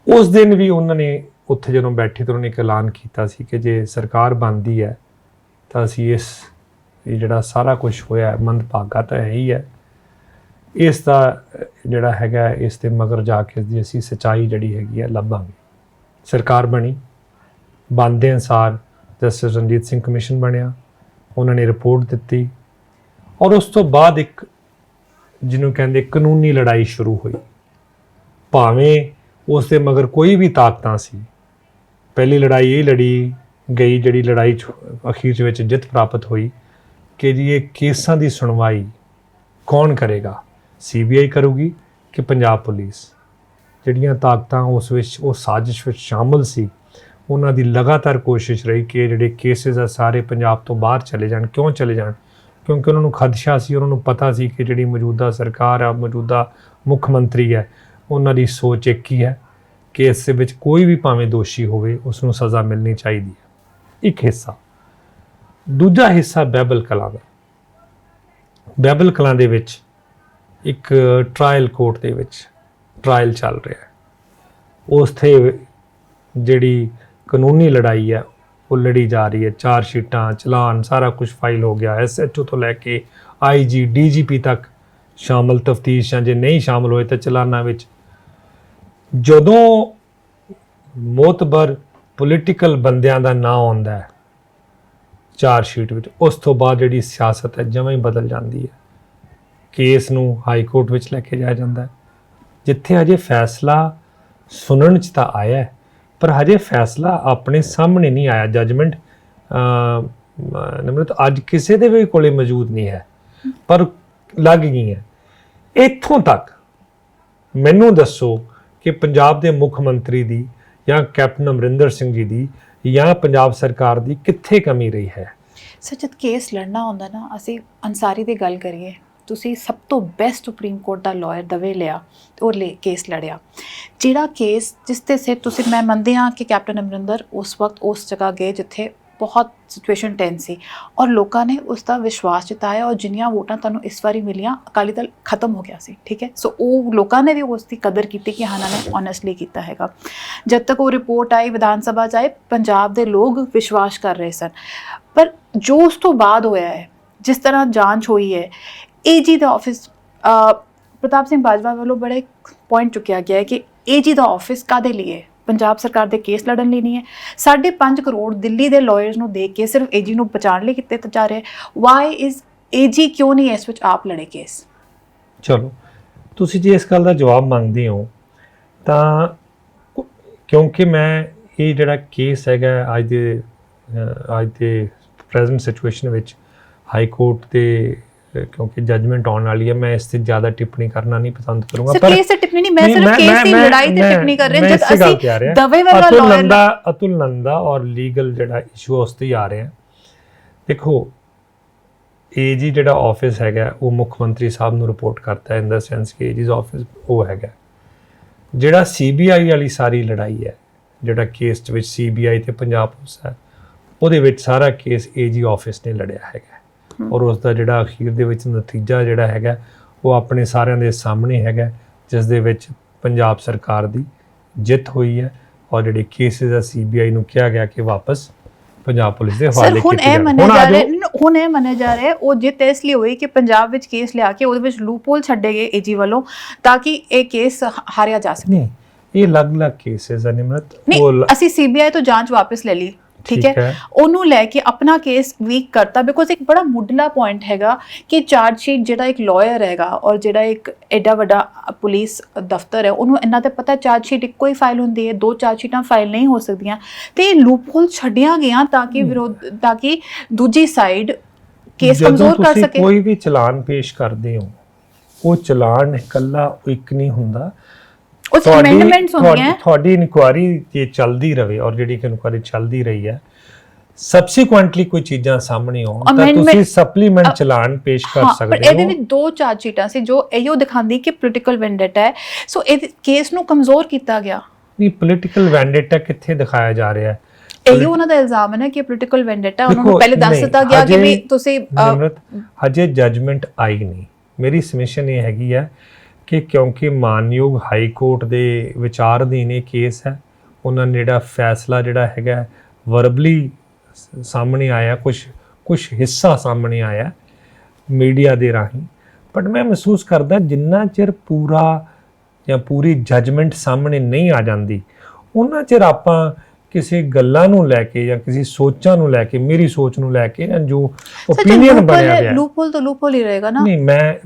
ਉਸ ਦਿਨ ਵੀ ਉਹਨਾਂ ਨੇ ਉੱਥੇ ਜਦੋਂ ਬੈਠੇ ਤਾਂ ਉਹਨਾਂ ਨੇ ਇੱਕ ਐਲਾਨ ਕੀਤਾ ਸੀ ਕਿ ਜੇ ਸਰਕਾਰ ਬਣਦੀ ਹੈ ਤਾਂ ਅਸੀਂ ਇਹ ਜਿਹੜਾ ਸਾਰਾ ਕੁਝ ਹੋਇਆ ਮੰਦਭਾਗਾ ਤਾਂ ਹੈ ਹੀ ਹੈ, ਇਸ ਦਾ ਜਿਹੜਾ ਹੈਗਾ ਇਸ ਦੇ ਮਗਰ ਜਾ ਕੇ ਦੀ ਅਸੀਂ ਸੱਚਾਈ ਜਿਹੜੀ ਹੈਗੀ ਹੈ ਲੱਭਾਂਗੇ। ਸਰਕਾਰ ਬਣੀ, ਬਣਦੇ ਅਨੁਸਾਰ ਜਸਟਿਸ ਰਣਜੀਤ ਸਿੰਘ ਕਮਿਸ਼ਨ ਬਣਿਆ, ਉਹਨਾਂ ਨੇ ਰਿਪੋਰਟ ਦਿੱਤੀ ਔਰ ਉਸ ਤੋਂ ਬਾਅਦ ਇੱਕ ਜਿਹਨੂੰ ਕਹਿੰਦੇ ਕਾਨੂੰਨੀ ਲੜਾਈ ਸ਼ੁਰੂ ਹੋਈ। ਭਾਵੇਂ ਉਸ ਦੇ ਮਗਰ ਕੋਈ ਵੀ ਤਾਕਤਾਂ ਸੀ, ਪਹਿਲੀ ਲੜਾਈ ਇਹ ਲੜੀ ਗਈ ਜਿਹੜੀ ਲੜਾਈ 'ਚ ਅਖੀਰ 'ਚ ਵਿੱਚ ਜਿੱਤ ਪ੍ਰਾਪਤ ਹੋਈ ਕਿ ਜੀ ਇਹ ਕੇਸਾਂ ਦੀ ਸੁਣਵਾਈ ਕੌਣ ਕਰੇਗਾ, CBI ਕਰੂਗੀ ਕਿ ਪੰਜਾਬ ਪੁਲਿਸ। ਜਿਹੜੀਆਂ ਤਾਕਤਾਂ ਉਸ ਵਿੱਚ ਉਹ ਸਾਜ਼ਿਸ਼ ਵਿੱਚ ਸ਼ਾਮਲ ਸੀ, ਉਹਨਾਂ ਦੀ ਲਗਾਤਾਰ ਕੋਸ਼ਿਸ਼ ਰਹੀ ਕਿ ਇਹ ਜਿਹੜੇ ਕੇਸਿਸ ਆ ਸਾਰੇ ਪੰਜਾਬ ਤੋਂ ਬਾਹਰ ਚਲੇ ਜਾਣ। ਕਿਉਂ ਚਲੇ ਜਾਣ? ਕਿਉਂਕਿ ਉਹਨਾਂ ਨੂੰ ਖਦਸ਼ਾ ਸੀ, ਉਹਨਾਂ ਨੂੰ ਪਤਾ ਸੀ ਕਿ ਜਿਹੜੀ ਮੌਜੂਦਾ ਸਰਕਾਰ ਆ, ਮੌਜੂਦਾ ਮੁੱਖ ਮੰਤਰੀ ਹੈ, ਉਹਨਾਂ ਦੀ ਸੋਚ ਇੱਕ ਹੀ ਹੈ ਕਿ ਇਸ ਦੇ ਵਿੱਚ ਕੋਈ ਵੀ ਭਾਵੇਂ ਦੋਸ਼ੀ ਹੋਵੇ ਉਸ ਨੂੰ ਸਜ਼ਾ ਮਿਲਣੀ ਚਾਹੀਦੀ ਹੈ। ਇੱਕ ਹਿੱਸਾ। ਦੂਜਾ ਹਿੱਸਾ ਬਹਿਬਲ ਕਲਾਂ ਦਾ। ਬਹਿਬਲ ਕਲਾਂ ਦੇ ਵਿੱਚ ਇੱਕ ਟਰਾਇਲ ਕੋਰਟ ਦੇ ਵਿੱਚ ਟਰਾਇਲ ਚੱਲ ਰਿਹਾ ਹੈ। ਉਸ 'ਤੇ ਜਿਹੜੀ ਕਾਨੂੰਨੀ ਲੜਾਈ ਹੈ ਉਹ ਲੜੀ ਜਾ ਰਹੀ ਹੈ। ਚਾਰ ਸ਼ੀਟਾਂ, ਚਲਾਨ, ਸਾਰਾ ਕੁਝ ਫਾਈਲ ਹੋ ਗਿਆ। SHO ਤੋਂ ਲੈ ਕੇ IG DGP ਤੱਕ ਸ਼ਾਮਲ ਤਫਤੀਸ਼ਾਂ, ਜੇ ਨਹੀਂ ਸ਼ਾਮਲ ਹੋਏ ਤਾਂ ਚਲਾਨਾਂ ਵਿੱਚ। ਜਦੋਂ ਮੋਤਬਰ ਪੋਲੀਟੀਕਲ ਬੰਦਿਆਂ ਦਾ ਨਾਂ ਆਉਂਦਾ ਹੈ ਚਾਰ ਸ਼ੀਟ ਵਿੱਚ, ਉਸ ਤੋਂ ਬਾਅਦ ਜਿਹੜੀ ਸਿਆਸਤ ਹੈ ਜਮਾਂ ਹੀ ਬਦਲ ਜਾਂਦੀ ਹੈ। ਕੇਸ ਨੂੰ ਹਾਈ ਕੋਰਟ ਵਿੱਚ ਲੈ ਕੇ ਜਾਇਆ ਜਾਂਦਾ ਹੈ, ਜਿੱਥੇ ਹਜੇ ਫੈਸਲਾ ਸੁਣਨ 'ਚ ਤਾਂ ਆਇਆ ਹੈ ਪਰ ਹਜੇ ਫੈਸਲਾ ਆਪਣੇ ਸਾਹਮਣੇ ਨਹੀਂ ਆਇਆ। ਜੱਜਮੈਂਟ ਨਿਮਰਤ ਅੱਜ ਕਿਸੇ ਦੇ ਵੀ ਕੋਲੇ ਮੌਜੂਦ ਨਹੀਂ ਹੈ ਪਰ ਲੱਗ ਗਈ ਹੈ। ਇੱਥੋਂ ਤੱਕ ਮੈਨੂੰ ਦੱਸੋ ਕਿ ਪੰਜਾਬ ਦੇ ਮੁੱਖ ਮੰਤਰੀ ਦੀ ਜਾਂ ਕੈਪਟਨ ਅਮਰਿੰਦਰ ਸਿੰਘ ਜੀ ਦੀ ਜਾਂ ਪੰਜਾਬ ਸਰਕਾਰ ਦੀ ਕਿੱਥੇ ਕਮੀ ਰਹੀ ਹੈ? ਸਰ, ਜਦ ਕੇਸ ਲੜਨਾ ਹੁੰਦਾ ਨਾ, ਅਸੀਂ ਅੰਸਾਰੀ ਦੀ ਗੱਲ ਕਰੀਏ, ਤੁਸੀਂ ਸਭ ਤੋਂ ਬੈਸਟ ਸੁਪਰੀਮ ਕੋਰਟ ਦਾ ਲਾਇਰ ਦਵੇ ਲਿਆ ਤੇ ਉਹ ਕੇਸ ਲੜਿਆ। ਜਿਹੜਾ ਕੇਸ ਜਿਸ ਤੇ ਸਿਰ ਤੁਸੀਂ, ਮੈਂ ਮੰਨਦੀ ਹਾਂ ਕਿ ਕੈਪਟਨ ਅਮਰਿੰਦਰ ਉਸ ਵਕਤ ਉਸ ਜਗ੍ਹਾ ਗਏ ਜਿੱਥੇ ਬਹੁਤ ਸਿਚੁਏਸ਼ਨ ਟੈਂਸ ਸੀ ਔਰ ਲੋਕਾਂ ਨੇ ਉਸ ਦਾ ਵਿਸ਼ਵਾਸ ਜਤਾਇਆ ਔਰ ਜਿੰਨੀਆਂ ਵੋਟਾਂ ਤੁਹਾਨੂੰ ਇਸ ਵਾਰੀ ਮਿਲੀਆਂ, ਅਕਾਲੀ ਦਲ ਖਤਮ ਹੋ ਗਿਆ ਸੀ, ਠੀਕ ਹੈ। ਸੋ ਉਹ ਲੋਕਾਂ ਨੇ ਵੀ ਉਸ ਦੀ ਕਦਰ ਕੀਤੀ ਕਿ ਹਾਂ, ਇਹਨਾਂ ਨੇ ਓਨੈਸਟਲੀ ਕੀਤਾ ਹੈਗਾ। ਜਦ ਤੱਕ ਉਹ ਰਿਪੋਰਟ ਆਈ, ਵਿਧਾਨ ਸਭਾ 'ਚ ਆਏ, ਪੰਜਾਬ ਦੇ ਲੋਕ ਵਿਸ਼ਵਾਸ ਕਰ ਰਹੇ ਸਨ। ਪਰ ਜੋ ਉਸ ਤੋਂ ਬਾਅਦ ਹੋਇਆ ਹੈ, ਜਿਸ ਤਰ੍ਹਾਂ ਜਾਂਚ ਹੋਈ ਹੈ, AG ਦਾ ਆਫਿਸ, ਪ੍ਰਤਾਪ ਸਿੰਘ ਬਾਜਵਾ ਵੱਲੋਂ ਬੜਾ ਇੱਕ ਪੁਆਇੰਟ ਚੁੱਕਿਆ ਗਿਆ ਹੈ ਕਿ AG ਦਾ ਆਫਿਸ ਕਾਹਦੇ ਲਈ ਹੈ? ਪੰਜਾਬ ਸਰਕਾਰ ਦੇ ਕੇਸ ਲੜਨ ਲਈ ਨਹੀਂ ਹੈ। 5.5 ਕਰੋੜ ਦਿੱਲੀ ਦੇ ਲਾਇਰਸ ਨੂੰ ਦੇ ਕੇ ਸਿਰਫ AG ਨੂੰ ਬਚਾਉਣ ਲਈ ਕਿਤੇ ਜਾ ਰਿਹਾ ਹੈ। ਵਾਈ ਇਜ਼ AG ਕਿਉਂ ਨਹੀਂ ਇਸ ਵਿੱਚ ਆਪ ਲੜੇ ਕੇਸ? ਚਲੋ, ਤੁਸੀਂ ਜੇ ਇਸ ਗੱਲ ਦਾ ਜਵਾਬ ਮੰਗਦੇ ਹੋ ਤਾਂ ਕਿਉਂਕਿ ਮੈਂ ਇਹ ਜਿਹੜਾ ਕੇਸ ਹੈਗਾ ਅੱਜ ਦੇ ਪ੍ਰੈਜ਼ੈਂਟ ਸਿਚੁਏਸ਼ਨ ਵਿੱਚ ਹਾਈ ਕੋਰਟ ਦੇ क्योंकि जजमेंट आने वाली है, मैं इस ते ज़्यादा टिप्पणी करना नहीं पसंद करूंगा। सर केस से टिप्पणी नहीं, मैं सिर्फ केस की लड़ाई ते टिप्पणी कर रहे हैं। जब ਅਸੀਂ ਦਵੇ ਵਾਲਾ ਲਾਇਰ अतुल नंदा और लीगल ਜਿਹੜਾ ਇਸ਼ੂ ਉਸ ਤੇ ਹੀ ਆ ਰਹੇ ਆ। ਦੇਖੋ ਏਜੀ ਜਿਹੜਾ ਆਫਿਸ ਹੈਗਾ ਉਹ ਮੁੱਖ ਮੰਤਰੀ ਸਾਹਿਬ ਨੂੰ ਰਿਪੋਰਟ ਕਰਦਾ ਹੈ, ਇਨ ਦਾ ਸੈਂਸ ਕਿ ਏਜੀ's ਆਫਿਸ ਉਹ ਹੈਗਾ। ਜਿਹੜਾ ਸੀਬੀਆਈ ਵਾਲੀ ਸਾਰੀ ਲੜਾਈ ਹੈ, ਜਿਹੜਾ ਕੇਸ ਦੇ ਵਿੱਚ ਸੀਬੀਆਈ ਤੇ ਪੰਜਾਬ ਪੁਲਿਸ ਹੈ, ਉਹਦੇ ਵਿੱਚ ਸਾਰਾ ਕੇਸ ਏਜੀ ਆਫਿਸ ਨੇ ਲੜਿਆ ਹੈਗਾ ਔਰ ਉਸ ਦਾ ਜਿਹੜਾ ਅਖੀਰ ਦੇ ਵਿੱਚ ਨਤੀਜਾ ਜਿਹੜਾ ਹੈਗਾ ਉਹ ਆਪਣੇ ਸਾਰਿਆਂ ਦੇ ਸਾਹਮਣੇ ਹੈਗਾ, ਜਿਸ ਦੇ ਵਿੱਚ ਪੰਜਾਬ ਸਰਕਾਰ ਦੀ ਜਿੱਤ ਹੋਈ ਹੈ ਔਰ ਜਿਹੜੇ ਕੇਸਿਸ ਆ ਸੀਬੀਆਈ ਨੂੰ ਕਿਹਾ ਗਿਆ ਕਿ ਵਾਪਸ ਪੰਜਾਬ ਪੁਲਿਸ ਦੇ ਹਵਾਲੇ ਕੀਤੇ ਜਾਣ। ਹੁਣ ਇਹ ਮੰਨਿਆ ਜਾ ਰਿਹਾ ਉਹ ਜਿੱਤ ਇਸ ਲਈ ਹੋਈ ਕਿ ਪੰਜਾਬ ਵਿੱਚ ਕੇਸ ਲਿਆ ਕੇ ਉਹਦੇ ਵਿੱਚ ਲੂਪਹੋਲ ਛੱਡੇ ਗਏ ਏਜੀ ਵੱਲੋਂ ਤਾਂ ਕਿ ਇਹ ਕੇਸ ਹਾਰਿਆ ਜਾ ਸਕੇ। ਨਹੀਂ, ਇਹ ਅਲੱਗ-ਅਲੱਗ ਕੇਸਿਸ ਆ ਨਿਮਰਤ। ਅਸੀਂ ਸੀਬੀਆਈ ਤੋਂ ਜਾਂਚ ਵਾਪਸ ਲੈ ਲਈ, ਠੀਕ ਹੈ, ਉਹਨੂੰ ਲੈ ਕੇ ਆਪਣਾ ਕੇਸ ਵੀਕ ਕਰਤਾ। ਬਿਕੋਜ਼ ਇੱਕ ਬੜਾ ਮੁੱਢਲਾ ਪੁਆਇੰਟ ਹੈਗਾ ਕਿ ਚਾਰਜ ਸ਼ੀਟ ਜਿਹੜਾ ਇੱਕ ਲਾਇਰ ਹੈਗਾ ਔਰ ਜਿਹੜਾ ਇੱਕ ਐਡਾ ਵੱਡਾ ਪੁਲਿਸ ਦਫ਼ਤਰ ਹੈ, ਉਹਨੂੰ ਇਹਨਾਂ ਤੇ ਪਤਾ ਚਾਰਜ ਸ਼ੀਟ ਇੱਕੋ ਹੀ ਫਾਈਲ ਹੁੰਦੀ ਹੈ, ਦੋ ਚਾਰਜ ਸ਼ੀਟਾਂ ਫਾਈਲ ਨਹੀਂ ਹੋ ਸਕਦੀਆਂ। ਤੇ ਲੂਪਹੋਲ ਛੱਡਿਆ ਗਿਆ ਤਾਂ ਕਿ ਦੂਜੀ ਸਾਈਡ ਕੇਸ ਕਮਜ਼ੋਰ ਕਰ ਸਕੇ। ਕੋਈ ਵੀ ਚਲਾਨ ਪੇਸ਼ ਕਰਦੇ ਹੋ, ਉਹ ਚਲਾਨ ਇਕੱਲਾ ਇੱਕ ਨਹੀਂ ਹੁੰਦਾ, ਉਸ ਅਮੈਂਡਮੈਂਟਸ ਹੁੰਦੀਆਂ। ਤੁਹਾਡੀ ਇਨਕੁਆਇਰੀ ਜੇ ਚੱਲਦੀ ਰਵੇ ਔਰ ਜਿਹੜੀ ਇਨਕੁਆਇਰੀ ਚੱਲਦੀ ਰਹੀ ਹੈ, ਸਬਸੀਕੁਐਂਟਲੀ ਕੋਈ ਚੀਜ਼ਾਂ ਸਾਹਮਣੇ ਆਉਣ ਤਾਂ ਤੁਸੀਂ ਸਪਲੀਮੈਂਟ ਚਲਾਨ ਪੇਸ਼ ਕਰ ਸਕਦੇ ਹੋ। ਪਰ ਇਹਦੇ ਵਿੱਚ ਦੋ ਚਾਰਜ ਸ਼ੀਟਾਂ ਸੀ ਜੋ ਇਹੋ ਦਿਖਾਉਂਦੀ ਕਿ ਪੋਲੀਟੀਕਲ ਵੈਂਡੇਟਾ ਹੈ, ਸੋ ਇਹ ਕੇਸ ਨੂੰ ਕਮਜ਼ੋਰ ਕੀਤਾ ਗਿਆ। ਨਹੀਂ, ਪੋਲੀਟੀਕਲ ਵੈਂਡੇਟਾ ਕਿੱਥੇ ਦਿਖਾਇਆ ਜਾ ਰਿਹਾ ਹੈ? ਇਹੋ ਉਹਨਾਂ ਦਾ ਇਲਜ਼ਾਮ ਹੈ ਨਾ ਕਿ ਪੋਲੀਟੀਕਲ ਵੈਂਡੇਟਾ ਉਹਨਾਂ ਨੂੰ ਪਹਿਲੇ ਦੱਸ ਦਿੱਤਾ ਗਿਆ ਕਿ ਵੀ ਤੁਸੀਂ ਹਜੇ ਜਜਮੈਂਟ ਆਈ ਨਹੀਂ। ਮੇਰੀ ਸਬਮਿਸ਼ਨ ਇਹ ਹੈਗੀ ਹੈ ਕਿ ਕਿਉਂਕਿ ਮਾਨਯੋਗ ਹਾਈ ਕੋਰਟ ਦੇ ਵਿਚਾਰ ਅਧੀਨ ਇਹ ਕੇਸ ਹੈ, ਉਹਨਾਂ ਨੇ ਜਿਹੜਾ ਫੈਸਲਾ ਜਿਹੜਾ ਹੈਗਾ ਵਰਬਲੀ ਸਾਹਮਣੇ ਆਇਆ, ਕੁਝ ਹਿੱਸਾ ਸਾਹਮਣੇ ਆਇਆ ਮੀਡੀਆ ਦੇ ਰਾਹੀਂ, ਬਟ ਮੈਂ ਮਹਿਸੂਸ ਕਰਦਾ ਜਿੰਨਾ ਚਿਰ ਪੂਰਾ ਜਾਂ ਪੂਰੀ ਜਜਮੈਂਟ ਸਾਹਮਣੇ ਨਹੀਂ ਆ ਜਾਂਦੀ, ਉਹਨਾਂ ਚਿਰ ਆਪਾਂ ਕਿਸੇ ਗੱਲਾਂ ਨੂੰ ਲੈ ਕੇ ਜਾਂ ਕਿਸੇ ਸੋਚਾਂ ਨੂੰ ਲੈ ਕੇ, ਮੇਰੀ ਸੋਚ ਨੂੰ ਲੈ ਕੇ ਜੋ ਓਪੀਨੀਅਨ ਬਣਿਆ ਗਿਆ, ਲੂਪਹੋਲ ਤਾਂ ਲੂਪਹੋਲ ਹੀ ਰਹੇਗਾ ਨਾ। ਨਹੀਂ,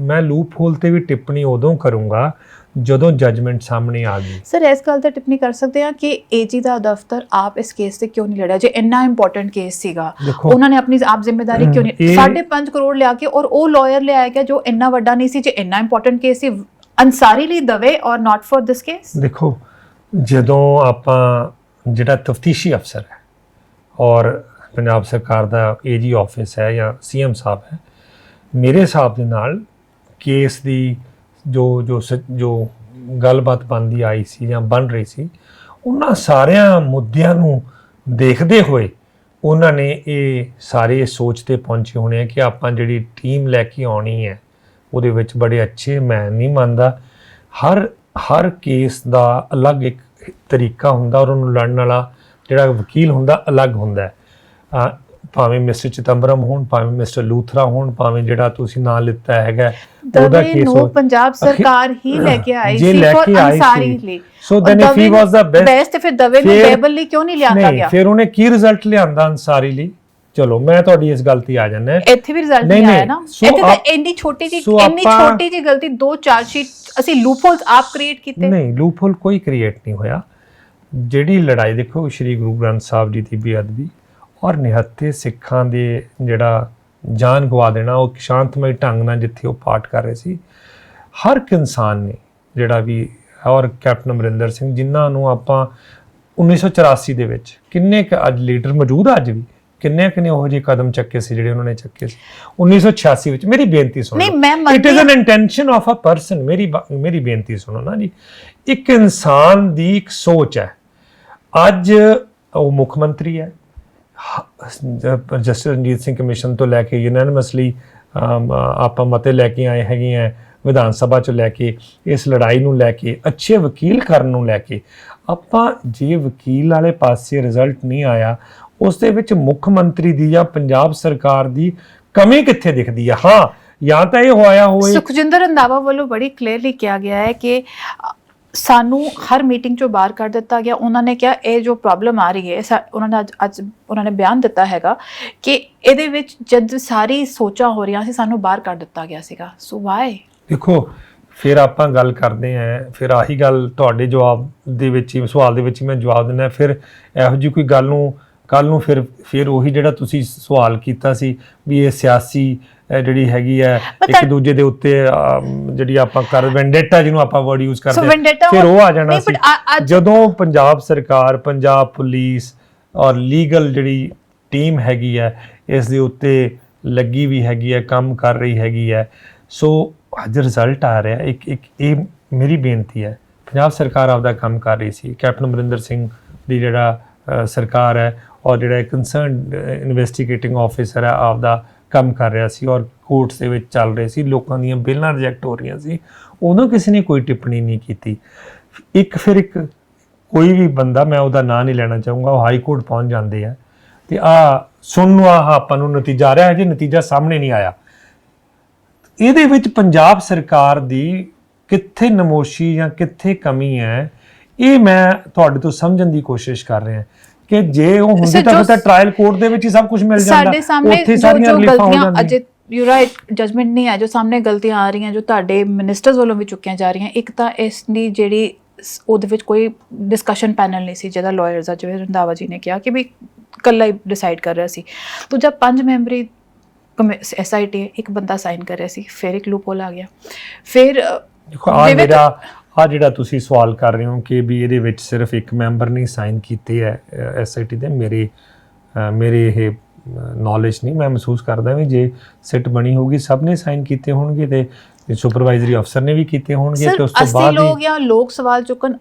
ਮੈਂ ਲੂਪਹੋਲ ਤੇ ਵੀ ਟਿੱਪਣੀ ਉਦੋਂ ਕਰੂੰਗਾ ਜਦੋਂ ਜਜਮੈਂਟ ਸਾਹਮਣੇ ਆ ਗਈ। ਸਰ ਇਸ ਗੱਲ ਤੇ ਟਿੱਪਣੀ ਕਰ ਸਕਦੇ ਆ ਕਿ ਏਜੀ ਦਾ ਦਫ਼ਤਰ ਆਪ ਇਸ ਕੇਸ ਤੇ ਕਿਉਂ ਨਹੀਂ ਲੜਿਆ? ਜੇ ਇੰਨਾ ਇੰਪੋਰਟੈਂਟ ਕੇਸ ਸੀਗਾ, ਉਹਨਾਂ ਨੇ ਆਪਣੀ ਆਪ ਜ਼ਿੰਮੇਵਾਰੀ ਕਿਉਂ ਨਹੀਂ 5.5 ਕਰੋੜ ਲਿਆ ਕੇ ਔਰ ਉਹ ਲਾਇਰ ਲਿਆਇਆ ਗਿਆ ਜੋ ਇੰਨਾ ਵੱਡਾ ਨਹੀਂ ਸੀ। ਜੇ ਇੰਨਾ ਇੰਪੋਰਟੈਂਟ ਕੇਸ ਸੀ, ਅਨਸਾਰੀ ਲਈ ਦਵੇ ਔਰ ਨਾਟ ਫॉर ਦਿਸ ਕੇਸ। ਦੇਖੋ, ਜਦੋਂ ਆਪਾਂ ਜਿਹੜਾ ਤਫਤੀਸ਼ੀ ਅਫਸਰ ਹੈ ਔਰ ਪੰਜਾਬ ਸਰਕਾਰ ਦਾ ਏਜੀ ਆਫਿਸ ਹੈ ਜਾਂ ਸੀਐਮ ਸਾਹਿਬ ਹੈ, ਮੇਰੇ ਹਿਸਾਬ ਦੇ ਨਾਲ ਕੇਸ ਦੀ ਜੋ ਗੱਲਬਾਤ ਬਣਦੀ ਆਈ ਸੀ ਜਾਂ ਬਣ ਰਹੀ ਸੀ, ਉਹਨਾਂ ਸਾਰਿਆਂ ਮੁੱਦਿਆਂ ਨੂੰ ਦੇਖਦੇ ਹੋਏ ਉਹਨਾਂ ਨੇ ਇਹ ਸਾਰੇ ਸੋਚ ਤੇ ਪਹੁੰਚੇ ਹੋਣੇ ਕਿ ਆਪਾਂ ਜਿਹੜੀ ਟੀਮ ਲੈ ਕੇ ਆਉਣੀ ਹੈ ਉਹਦੇ ਵਿੱਚ ਬੜੇ ਅੱਛੇ, ਮੈਂ ਨਹੀਂ ਮੰਨਦਾ, ਹਰ ਕੇਸ ਦਾ ਅਲੱਗ ਇੱਕ ਤਰੀਕਾ ਹੁੰਦਾ ਔਰ ਉਹਨੂੰ ਲੜਨ ਵਾਲਾ ਜਿਹੜਾ ਵਕੀਲ ਹੁੰਦਾ ਅਲੱਗ ਹੁੰਦਾ ਹੈ। ਭਾਵੇਂ ਮਿਸਟਰ ਚਿਦੰਬਰਮ ਹੋਣ, ਭਾਵੇਂ ਮਿਸਟਰ ਲੂਥਰਾ ਹੋਣ, ਭਾਵੇਂ ਜਿਹੜਾ ਤੁਸੀਂ ਨਾਂ ਲਿੱਤਾ ਹੈਗਾ ਉਹਦਾ ਕੇਸ ਹੋ, ਪੰਜਾਬ ਸਰਕਾਰ ਹੀ ਲੈ ਕੇ ਆਈ ਸੀ ਫॉर ਅਨਸਾਰੀ ਲਈ। So then if he was the best, ਫਿਰ ਦਵੇ ਨੂੰ ਟੇਬਲ ਲਈ ਕਿਉਂ ਨਹੀਂ ਲਿਆਂਦਾ ਗਿਆ? ਫਿਰ ਉਹਨੇ ਕੀ ਰਿਜ਼ਲਟ ਲਿਆਂਦਾ ਅਨਸਾਰੀ ਲਈ? ਚਲੋ ਮੈਂ ਤੁਹਾਡੀ ਇਸ ਗਲਤੀ ਆ ਜਾਣਾ, ਇੱਥੇ ਵੀ ਰਿਜ਼ਲਟ ਨਹੀਂ ਆਇਆ ਨਾ। ਇੱਥੇ ਤਾਂ ਇੰਨੀ ਛੋਟੀ ਜੀ ਗਲਤੀ, ਦੋ ਚਾਰਜ ਸ਼ੀਟ ਅਸੀਂ ਲੂਪਹੋਲਸ ਆਪ ਕ੍ਰੀਏਟ ਕੀਤੇ। ਨਹੀਂ, ਲੂਪਹੋਲ ਕੋਈ ਕ੍ਰੀਏਟ ਨਹੀਂ ਹੋਇਆ। ਜਿਹੜੀ ਲੜਾਈ ਦੇਖੋ ਸ਼੍ਰੀ ਗੁਰੂ ਗ੍ਰੰਥ ਸਾਹਿਬ ਜੀ ਦੀ ਬੇਅਦਬੀ ਔਰ ਨਿਹੱਥੇ ਸਿੱਖਾਂ ਦੇ ਜਿਹੜਾ ਜਾਨ ਗਵਾ ਦੇਣਾ, ਉਹ ਸ਼ਾਂਤਮਈ ਢੰਗ ਨਾਲ ਜਿੱਥੇ ਉਹ ਪਾਠ ਕਰ ਰਹੇ ਸੀ, ਹਰ ਇੱਕ ਇਨਸਾਨ ਨੇ ਜਿਹੜਾ ਵੀ, ਔਰ ਕੈਪਟਨ ਅਮਰਿੰਦਰ ਸਿੰਘ ਜਿਨ੍ਹਾਂ ਨੂੰ ਆਪਾਂ 1984 ਦੇ ਵਿੱਚ ਕਿੰਨੇ ਕੁ ਅੱਜ ਲੀਡਰ ਮੌਜੂਦ ਆ, ਅੱਜ ਵੀ ਕਿੰਨੇ ਉਹੋ ਜਿਹੇ ਕਦਮ ਚੱਕੇ ਸੀ ਜਿਹੜੇ ਉਹਨਾਂ ਨੇ ਚੱਕੇ ਸੀ 1986 ਵਿੱਚ। ਮੇਰੀ ਬੇਨਤੀ ਸੁਣੋ, it is an intention of a person. ਮੇਰੀ ਬੇਨਤੀ ਸੁਣੋ ਨਾ ਜੀ, ਇੱਕ ਇਨਸਾਨ ਦੀ ਇੱਕ ਸੋਚ ਹੈ। ਅੱਜ ਉਹ ਮੁੱਖ ਮੰਤਰੀ ਹੈ, ਜਸਟਿਸ ਰਣਜੀਤ ਸਿੰਘ ਕਮਿਸ਼ਨ ਤੋਂ ਲੈ ਕੇ ਯੂਨੈਨਿਮਸਲੀ ਆਪਾਂ ਮਤੇ ਲੈ ਕੇ ਆਏ ਹੈਗੇ ਆ, ਵਿਧਾਨ ਸਭਾ 'ਚ ਲੈ ਕੇ, ਇਸ ਲੜਾਈ ਨੂੰ ਲੈ ਕੇ, ਅੱਛੇ ਵਕੀਲ ਕਰਨ ਨੂੰ ਲੈ ਕੇ, ਆਪਾਂ ਜੇ ਵਕੀਲ ਵਾਲੇ ਪਾਸੇ ਰਿਜ਼ਲਟ ਨਹੀਂ ਆਇਆ, ਉਸ ਦੇ ਵਿੱਚ ਮੁੱਖ ਮੰਤਰੀ ਦੀ ਜਾਂ ਪੰਜਾਬ ਸਰਕਾਰ ਦੀ ਕਮੀ ਕਿੱਥੇ ਦਿਖਦੀ ਹੈ? ਹਾਂ, ਜਾਂ ਤਾਂ ਇਹ ਹੋਇਆ ਹੋਵੇ। ਸੁਖਜਿੰਦਰ ਰੰਧਾਵਾ ਵੱਲੋਂ ਬੜੀ ਕਲੀਅਰਲੀ ਕਿਹਾ ਗਿਆ ਹੈ ਕਿ ਸਾਨੂੰ ਹਰ ਮੀਟਿੰਗ ਚੋਂ ਬਾਹਰ ਕਰ ਦਿੱਤਾ ਗਿਆ। ਉਹਨਾਂ ਨੇ ਕਿਹਾ ਇਹ ਜੋ ਪ੍ਰੋਬਲਮ ਆ ਰਹੀ ਹੈ, ਉਹਨਾਂ ਨੇ ਅੱਜ ਉਹਨਾਂ ਨੇ ਬਿਆਨ ਦਿੱਤਾ ਹੈਗਾ ਕਿ ਇਹਦੇ ਵਿੱਚ ਜਦ ਸਾਰੀ ਸੋਚਾਂ ਹੋ ਰਹੀਆਂ ਸੀ, ਸਾਨੂੰ ਬਾਹਰ ਕਰ ਦਿੱਤਾ ਗਿਆ ਸੀਗਾ। ਸੋ ਵਾਈ? ਦੇਖੋ, ਫਿਰ ਆਪਾਂ ਗੱਲ ਕਰਦੇ ਹਾਂ, ਫਿਰ ਆਹੀ ਗੱਲ ਤੁਹਾਡੇ ਜਵਾਬ ਦੇ ਵਿੱਚ ਹੀ, ਸਵਾਲ ਦੇ ਵਿੱਚ ਹੀ ਮੈਂ ਜਵਾਬ ਦਿੰਦਾ, ਫਿਰ ਇਹੋ ਜਿਹੀ ਕੋਈ ਗੱਲ ਨੂੰ ਕੱਲ ਨੂੰ ਫਿਰ ਉਹੀ ਜਿਹੜਾ ਤੁਸੀਂ ਸਵਾਲ ਕੀਤਾ ਸੀ ਵੀ ਇਹ ਸਿਆਸੀ ਜਿਹੜੀ ਹੈਗੀ ਹੈ ਇੱਕ ਦੂਜੇ ਦੇ ਉੱਤੇ ਜਿਹੜੀ ਆਪਾਂ ਕਰ ਵੈਂਡੇਟਾ ਜਿਹਨੂੰ ਆਪਾਂ ਵਰਡ ਯੂਜ਼ ਕਰਦੇ ਹਾਂ, ਫਿਰ ਉਹ ਆ ਜਾਣਾ ਸੀ। ਜਦੋਂ ਪੰਜਾਬ ਸਰਕਾਰ, ਪੰਜਾਬ ਪੁਲਿਸ ਔਰ ਲੀਗਲ ਜਿਹੜੀ ਟੀਮ ਹੈਗੀ ਹੈ ਇਸ ਦੇ ਉੱਤੇ ਲੱਗੀ ਵੀ ਹੈਗੀ ਹੈ, ਕੰਮ ਕਰ ਰਹੀ ਹੈਗੀ ਹੈ, ਸੋ ਅੱਜ ਰਿਜ਼ਲਟ ਆ ਰਿਹਾ। ਇੱਕ ਇਹ ਮੇਰੀ ਬੇਨਤੀ ਹੈ, ਪੰਜਾਬ ਸਰਕਾਰ ਆਪਦਾ ਕੰਮ ਕਰ ਰਹੀ ਸੀ, ਕੈਪਟਨ ਅਮਰਿੰਦਰ ਸਿੰਘ ਦੀ ਜਿਹੜਾ ਸਰਕਾਰ ਹੈ ਔਰ ਜਿਹੜਾ ਕੰਸਰਨਡ ਇਨਵੈਸਟੀਗੇਟਿੰਗ ਆਫਿਸਰ ਹੈ ਆਪਦਾ ਕੰਮ ਕਰ ਰਿਹਾ ਸੀ ਔਰ ਕੋਰਟਸ ਦੇ ਵਿੱਚ ਚੱਲ ਰਹੇ ਸੀ, ਲੋਕਾਂ ਦੀਆਂ ਬਿੱਲਾਂ ਰਿਜੈਕਟ ਹੋ ਰਹੀਆਂ ਸੀ, ਉਦੋਂ ਕਿਸੇ ਨੇ ਕੋਈ ਟਿੱਪਣੀ ਨਹੀਂ ਕੀਤੀ। ਇੱਕ ਕੋਈ ਵੀ ਬੰਦਾ, ਮੈਂ ਉਹਦਾ ਨਾਂ ਨਹੀਂ ਲੈਣਾ ਚਾਹੂੰਗਾ, ਉਹ ਹਾਈ ਕੋਰਟ ਪਹੁੰਚ ਜਾਂਦੇ ਆ ਤੇ ਸੁਣਨ ਨੂੰ ਆਪਾਂ ਨੂੰ ਨਤੀਜਾ ਆ ਰਿਹਾ ਹੈ, ਜੇ ਨਤੀਜਾ ਸਾਹਮਣੇ ਨਹੀਂ ਆਇਆ। ਇਹਦੇ ਵਿੱਚ ਪੰਜਾਬ ਸਰਕਾਰ ਦੀ ਕਿੱਥੇ ਨਮੋਸ਼ੀ ਜਾਂ ਕਿੱਥੇ ਕਮੀ ਹੈ, ਇਹ ਮੈਂ ਤੁਹਾਡੇ ਤੋਂ ਸਮਝਣ ਦੀ ਕੋਸ਼ਿਸ਼ ਕਰ ਰਿਹਾ ਕਿ ਜੇ ਉਹ ਹੁੰਦੀ ਤਾਂ ਟ੍ਰਾਇਲ ਕੋਰਟ ਦੇ ਵਿੱਚ ਹੀ ਸਭ ਕੁਝ ਮਿਲ ਜਾਂਦਾ, ਸਾਡੇ ਸਾਹਮਣੇ ਉੱਥੇ ਸਾਰੀਆਂ ਰਿਲੀਫਾਂ ਹੋ ਜਾਂਦੀਆਂ। ਅਜੇ ਯੂ ਰਾਈਟ, ਜਜਮੈਂਟ ਨਹੀਂ ਹੈ, ਜੋ ਸਾਹਮਣੇ ਗਲਤੀਆਂ ਆ ਰਹੀਆਂ ਜੋ ਤੁਹਾਡੇ ਮਿਨਿਸਟਰਸ ਵੱਲੋਂ ਵੀ ਚੁੱਕੀਆਂ ਜਾ ਰਹੀਆਂ। ਇੱਕ ਤਾਂ ਇਸ ਦੀ ਜਿਹੜੀ ਉਹਦੇ ਵਿੱਚ ਕੋਈ ਡਿਸਕਸ਼ਨ ਪੈਨਲ ਨਹੀਂ ਸੀ ਜਿਹਦਾ ਲਾਇਰਸ ਆ, ਜਿਵੇਂ ਰੰਧਾਵਾ ਜੀ ਨੇ ਕਿਹਾ ਕਿ ਵੀ ਇਕੱਲਾ ਹੀ ਡਿਸਾਈਡ ਕਰ ਰਿਹਾ ਸੀ। ਦੂਜਾ 5 ਮੈਂਬਰੀ SIT ਇੱਕ ਬੰਦਾ ਸਾਈਨ ਕਰ ਰਿਹਾ ਸੀ, ਫਿਰ ਇੱਕ ਲੂਪ ਹੋਲ ਆ ਗਿਆ। ਫਿਰ ਦੇਖੋ ਜਿਹੜਾ ਤੁਸੀਂ ਸਵਾਲ ਕਰ ਰਹੇ ਹੋ ਕਿ ਵੀ ਇਹਦੇ ਵਿੱਚ ਸਿਰਫ ਇੱਕ ਮੈਂਬਰ ਨੇ ਸਾਈਨ ਕੀਤੇ ਹੈ SIT ਦੇ, ਮੇਰੇ ਇਹ ਨੌਲੇਜ ਨਹੀਂ, ਮੈਂ ਮਹਿਸੂਸ ਕਰਦਾ ਵੀ ਜੇ ਸਿੱਟ ਬਣੀ ਹੋਊਗੀ ਸਭ ਨੇ ਸਾਈਨ ਕੀਤੇ ਹੋਣਗੇ ਤੇ ਸੁਪਰਵਾਈਜ਼ਰੀ ਅਫਸਰ ਨੇ ਵੀ ਕੀਤੇ ਹੋਣਗੇ ਤੇ ਉਸ ਤੋਂ ਬਾਅਦ ਲੋਕ ਸਵਾਲ ਚੁੱਕਣ।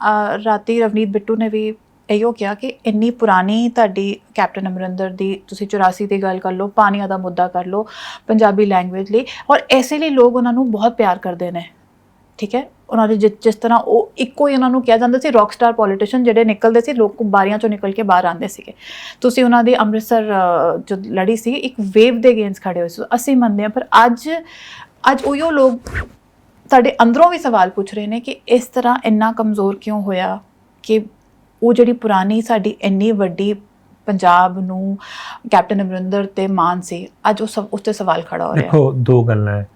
ਰਾਤੀ ਰਵਨੀਤ ਬਿੱਟੂ ਨੇ ਵੀ ਇਹੋ ਕਿਹਾ ਕਿ ਇੰਨੀ ਪੁਰਾਣੀ ਤੁਹਾਡੀ ਕੈਪਟਨ ਅਮਰਿੰਦਰ ਦੀ, ਤੁਸੀਂ 84 ਦੀ ਗੱਲ ਕਰ ਲਓ, ਪਾਣੀਆਂ ਦਾ ਮੁੱਦਾ ਕਰ ਲਓ, ਪੰਜਾਬੀ ਲੈਂਗੁਏਜ ਲਈ, ਔਰ ਐਸੇ ਲਈ ਲੋਕ ਉਹਨਾਂ ਨੂੰ ਬਹੁਤ ਪਿਆਰ ਕਰਦੇ ਨੇ। ਠੀਕ ਹੈ, ਉਹਨਾਂ ਦੇ ਜਿਸ ਤਰ੍ਹਾਂ ਉਹ ਇੱਕੋ ਹੀ ਉਹਨਾਂ ਨੂੰ ਕਿਹਾ ਜਾਂਦਾ ਸੀ ਰੌਕ ਸਟਾਰ ਪੋਲੀਟੀਸ਼ੀਅਨ ਜਿਹੜੇ ਨਿਕਲਦੇ ਸੀ, ਲੋਕ ਬਾਰੀਆਂ ਚੋਂ ਨਿਕਲ ਕੇ ਬਾਹਰ ਆਉਂਦੇ ਸੀਗੇ। ਤੁਸੀਂ ਉਹਨਾਂ ਦੀ ਅੰਮ੍ਰਿਤਸਰ ਜੋ ਲੜੀ ਸੀ ਇੱਕ ਵੇਵ ਦੇ ਅਗੇਂਸਟ ਖੜੇ ਹੋਏ ਸੀ, ਅਸੀਂ ਮੰਨਦੇ ਹਾਂ। ਪਰ ਅੱਜ ਉਹੀਓ ਲੋਕ ਸਾਡੇ ਅੰਦਰੋਂ ਵੀ ਸਵਾਲ ਪੁੱਛ ਰਹੇ ਨੇ ਕਿ ਇਸ ਤਰ੍ਹਾਂ ਇੰਨਾ ਕਮਜ਼ੋਰ ਕਿਉਂ ਹੋਇਆ ਕਿ ਉਹ ਜਿਹੜੀ ਪੁਰਾਣੀ ਸਾਡੀ ਇੰਨੀ ਵੱਡੀ ਪੰਜਾਬ ਨੂੰ ਕੈਪਟਨ ਅਮਰਿੰਦਰ ਤੇ ਮਾਨ ਸੀ, ਅੱਜ ਉਹ ਉਸ 'ਤੇ ਸਵਾਲ ਖੜਾ ਹੋ ਰਿਹਾ। ਦੇਖੋ ਦੋ ਗੱਲਾਂ ਹੈ,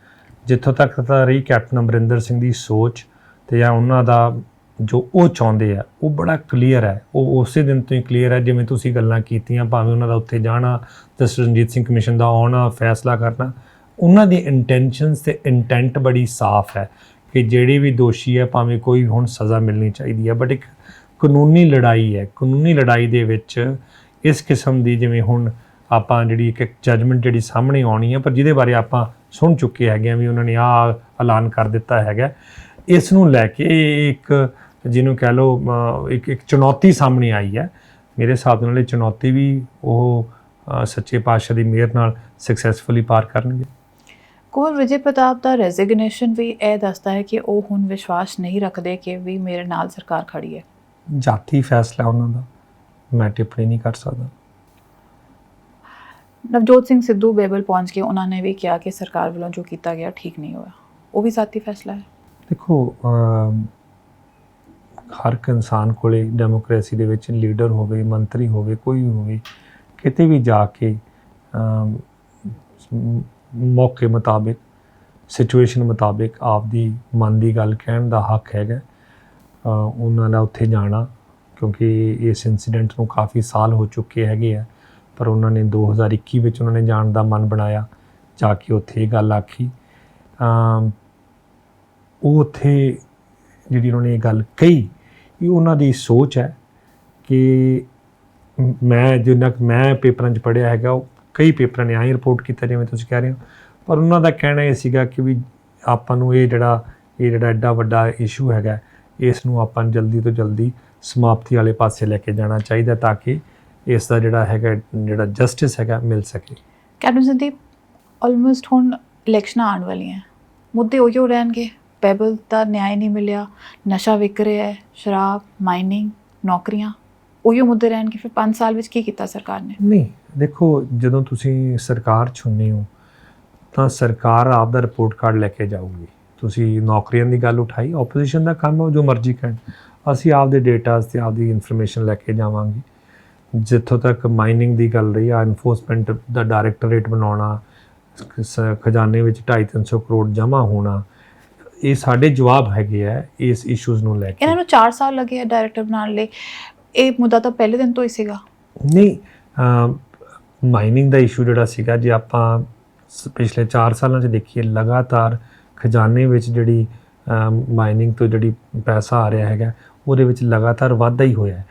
ਜਿੱਥੋਂ ਤੱਕ ਤਾਂ ਰਹੀ ਕੈਪਟਨ ਅਮਰਿੰਦਰ ਸਿੰਘ ਦੀ ਸੋਚ ਤੇ ਜਾਂ ਉਹਨਾਂ ਦਾ ਜੋ ਉਹ ਚਾਹੁੰਦੇ ਆ ਉਹ ਬੜਾ ਕਲੀਅਰ ਹੈ, ਉਹ ਉਸੇ ਦਿਨ ਤੋਂ ਹੀ ਕਲੀਅਰ ਹੈ ਜਿਵੇਂ ਤੁਸੀਂ ਗੱਲਾਂ ਕੀਤੀਆਂ, ਭਾਵੇਂ ਉਹਨਾਂ ਦਾ ਉੱਥੇ ਜਾਣਾ, ਜਸਟਿਸ ਰਣਜੀਤ ਸਿੰਘ ਕਮਿਸ਼ਨ ਦਾ ਆਉਣਾ, ਫੈਸਲਾ ਕਰਨਾ, ਉਹਨਾਂ ਦੀ ਇੰਟੈਂਸ਼ਨਸ ਤੇ ਇੰਟੈਂਟ ਬੜੀ ਸਾਫ਼ ਹੈ ਕਿ ਜਿਹੜੀ ਵੀ ਦੋਸ਼ੀ ਹੈ ਭਾਵੇਂ ਕੋਈ ਹੁਣ ਸਜ਼ਾ ਮਿਲਣੀ ਚਾਹੀਦੀ ਹੈ। ਬਟ ਇੱਕ ਕਾਨੂੰਨੀ ਲੜਾਈ ਹੈ, ਕਾਨੂੰਨੀ ਲੜਾਈ ਦੇ ਵਿੱਚ ਇਸ ਕਿਸਮ ਦੀ ਜਿਵੇਂ ਹੁਣ ਆਪਾਂ ਜਿਹੜੀ ਇੱਕ ਜਜਮੈਂਟ ਜਿਹੜੀ ਸਾਹਮਣੇ ਆਉਣੀ ਹੈ, ਪਰ ਜਿਹਦੇ ਬਾਰੇ ਆਪਾਂ ਸੁਣ ਚੁੱਕੇ ਹੈਗੇ ਆ ਵੀ ਉਹਨਾਂ ਨੇ ਐਲਾਨ ਕਰ ਦਿੱਤਾ ਹੈਗਾ, ਇਸ ਨੂੰ ਲੈ ਕੇ ਇੱਕ ਜਿਹਨੂੰ ਕਹਿ ਲਓ ਇੱਕ ਚੁਣੌਤੀ ਸਾਹਮਣੇ ਆਈ ਹੈ। ਮੇਰੇ ਹਿਸਾਬ ਨਾਲ ਇਹ ਚੁਣੌਤੀ ਵੀ ਉਹ ਸੱਚੇ ਪਾਤਸ਼ਾਹ ਦੀ ਮਿਹਰ ਨਾਲ ਸਕਸੈਸਫੁਲੀ ਪਾਰ ਕਰਨਗੇ। ਕੁੰਵਰ ਵਿਜੇ ਪ੍ਰਤਾਪ ਦਾ ਰੈਜ਼ਿਗਨੇਸ਼ਨ ਵੀ ਇਹ ਦੱਸਦਾ ਹੈ ਕਿ ਉਹ ਹੁਣ ਵਿਸ਼ਵਾਸ ਨਹੀਂ ਰੱਖਦੇ ਕਿ ਵੀ ਮੇਰੇ ਨਾਲ ਸਰਕਾਰ ਖੜੀ ਹੈ। ਜਾਤੀ ਫੈਸਲਾ ਉਹਨਾਂ ਦਾ, ਮੈਂ ਟਿੱਪਣੀ ਨਹੀਂ ਕਰ ਸਕਦਾ। ਨਵਜੋਤ ਸਿੰਘ ਸਿੱਧੂ ਬੇਬਲ ਪਹੁੰਚ ਕੇ ਉਹਨਾਂ ਨੇ ਵੀ ਕਿਹਾ ਕਿ ਸਰਕਾਰ ਵੱਲੋਂ ਜੋ ਕੀਤਾ ਗਿਆ ਠੀਕ ਨਹੀਂ ਹੋਇਆ, ਉਹ ਵੀ ਜ਼ਾਤੀ ਫੈਸਲਾ ਹੈ। ਦੇਖੋ ਹਰ ਇੱਕ ਇਨਸਾਨ ਕੋਲੇ ਡੈਮੋਕ੍ਰੇਸੀ ਦੇ ਵਿੱਚ ਲੀਡਰ ਹੋਵੇ, ਮੰਤਰੀ ਹੋਵੇ, ਕੋਈ ਵੀ ਹੋਵੇ, ਕਿਤੇ ਵੀ ਜਾ ਕੇ ਮੌਕੇ ਮੁਤਾਬਿਕ, ਸਿਚੁਏਸ਼ਨ ਮੁਤਾਬਿਕ ਆਪਦੀ ਮਨ ਦੀ ਗੱਲ ਕਹਿਣ ਦਾ ਹੱਕ ਹੈਗਾ ਉਹਨਾਂ ਦਾ ਉੱਥੇ ਜਾਣਾ, ਕਿਉਂਕਿ ਇਸ ਇਨਸੀਡੈਂਟ ਨੂੰ ਕਾਫੀ ਸਾਲ ਹੋ ਚੁੱਕੇ ਹੈਗੇ ਆ, ਪਰ ਉਹਨਾਂ ਨੇ 2021 ਵਿੱਚ ਉਹਨਾਂ ਨੇ ਜਾਣ ਦਾ ਮਨ ਬਣਾਇਆ, ਜਾ ਕੇ ਉੱਥੇ ਇਹ ਗੱਲ ਆਖੀ। ਉਹ ਉੱਥੇ ਜਿਹੜੀ ਉਹਨਾਂ ਨੇ ਇਹ ਗੱਲ ਕਹੀ, ਇਹ ਉਹਨਾਂ ਦੀ ਸੋਚ ਹੈ ਕਿ ਜਿੰਨਾ ਕੁ ਮੈਂ ਪੇਪਰਾਂ 'ਚ ਪੜ੍ਹਿਆ ਹੈਗਾ, ਉਹ ਕਈ ਪੇਪਰਾਂ ਨੇ ਆਈ ਰਿਪੋਰਟ ਕੀਤਾ ਜਿਵੇਂ ਤੁਸੀਂ ਕਹਿ ਰਹੇ ਹੋ, ਪਰ ਉਹਨਾਂ ਦਾ ਕਹਿਣਾ ਇਹ ਸੀਗਾ ਕਿ ਵੀ ਆਪਾਂ ਨੂੰ ਇਹ ਜਿਹੜਾ ਐਡਾ ਵੱਡਾ ਇਸ਼ੂ ਹੈਗਾ, ਇਸ ਨੂੰ ਆਪਾਂ ਜਲਦੀ ਤੋਂ ਜਲਦੀ ਸਮਾਪਤੀ ਵਾਲੇ ਪਾਸੇ ਲੈ ਕੇ ਜਾਣਾ ਚਾਹੀਦਾ ਤਾਂ ਕਿ ਇਸ ਦਾ ਜਿਹੜਾ ਜਸਟਿਸ ਹੈਗਾ ਮਿਲ ਸਕੇ। ਕੈਪਟਨ ਸੰਦੀਪ, ਆਲਮੋਸਟ ਹੁਣ ਇਲੈਕਸ਼ਨਾਂ ਆਉਣ ਵਾਲੀਆਂ, ਮੁੱਦੇ ਉਹੀਓ ਰਹਿਣਗੇ, ਬੇਬਲ ਦਾ ਨਿਆਂ ਨਹੀਂ ਮਿਲਿਆ, ਨਸ਼ਾ ਵਿਕ ਰਿਹਾ ਹੈ, ਸ਼ਰਾਬ, ਮਾਈਨਿੰਗ, ਨੌਕਰੀਆਂ, ਉਹੀਓ ਮੁੱਦੇ ਰਹਿਣਗੇ। ਫਿਰ 5 ਸਾਲ ਵਿੱਚ ਕੀ ਕੀਤਾ ਸਰਕਾਰ ਨੇ? ਨਹੀਂ, ਦੇਖੋ ਜਦੋਂ ਤੁਸੀਂ ਸਰਕਾਰ ਚੁਣਦੇ ਹੋ ਤਾਂ ਸਰਕਾਰ ਆਪ ਦਾ ਰਿਪੋਰਟ ਕਾਰਡ ਲੈ ਕੇ ਜਾਊਗੀ। ਤੁਸੀਂ ਨੌਕਰੀਆਂ ਦੀ ਗੱਲ ਉਠਾਈ, ਆਪੋਜੀਸ਼ਨ ਦਾ ਕੰਮ ਹੈ ਜੋ ਮਰਜ਼ੀ ਕਰਨ, ਅਸੀਂ ਆਪਦੇ ਡੇਟਾਸ ਤੇ ਆਪਦੀ ਇਨਫੋਰਮੇਸ਼ਨ ਲੈ ਕੇ ਜਾਵਾਂਗੇ। ਜਿੱਥੋਂ ਤੱਕ ਮਾਈਨਿੰਗ ਦੀ ਗੱਲ ਰਹੀ ਆ, ਇਨਫੋਰਸਮੈਂਟ ਦਾ ਡਾਇਰੈਕਟੋਰੇਟ ਬਣਾਉਣਾ, ਖਜ਼ਾਨੇ ਵਿੱਚ 250-300 ਕਰੋੜ ਜਮ੍ਹਾਂ ਹੋਣਾ, ਇਹ ਸਾਡੇ ਜਵਾਬ ਹੈਗੇ ਆ ਇਸ ਇਸ਼ੂਜ਼ ਨੂੰ ਲੈ ਕੇ। ਇਹਨਾਂ ਨੂੰ 4 ਸਾਲ ਲੱਗੇ ਆ ਡਾਇਰੈਕਟਰ ਬਣਾਉਣ ਲਈ, ਇਹ ਮੁੱਦਾ ਤਾਂ ਪਹਿਲੇ ਦਿਨ ਤੋਂ ਹੀ ਸੀਗਾ। ਨਹੀਂ, ਮਾਈਨਿੰਗ ਦਾ ਇਸ਼ੂ ਜਿਹੜਾ ਸੀਗਾ, ਜੇ ਆਪਾਂ ਪਿਛਲੇ 4 ਸਾਲਾਂ 'ਚ ਦੇਖੀਏ, ਲਗਾਤਾਰ ਖਜ਼ਾਨੇ ਵਿੱਚ ਜਿਹੜੀ ਮਾਈਨਿੰਗ ਤੋਂ ਜਿਹੜੀ ਪੈਸਾ ਆ ਰਿਹਾ ਹੈਗਾ, ਉਹਦੇ ਵਿੱਚ ਲਗਾਤਾਰ ਵਾਧਾ ਹੀ ਹੋਇਆ ਹੈ।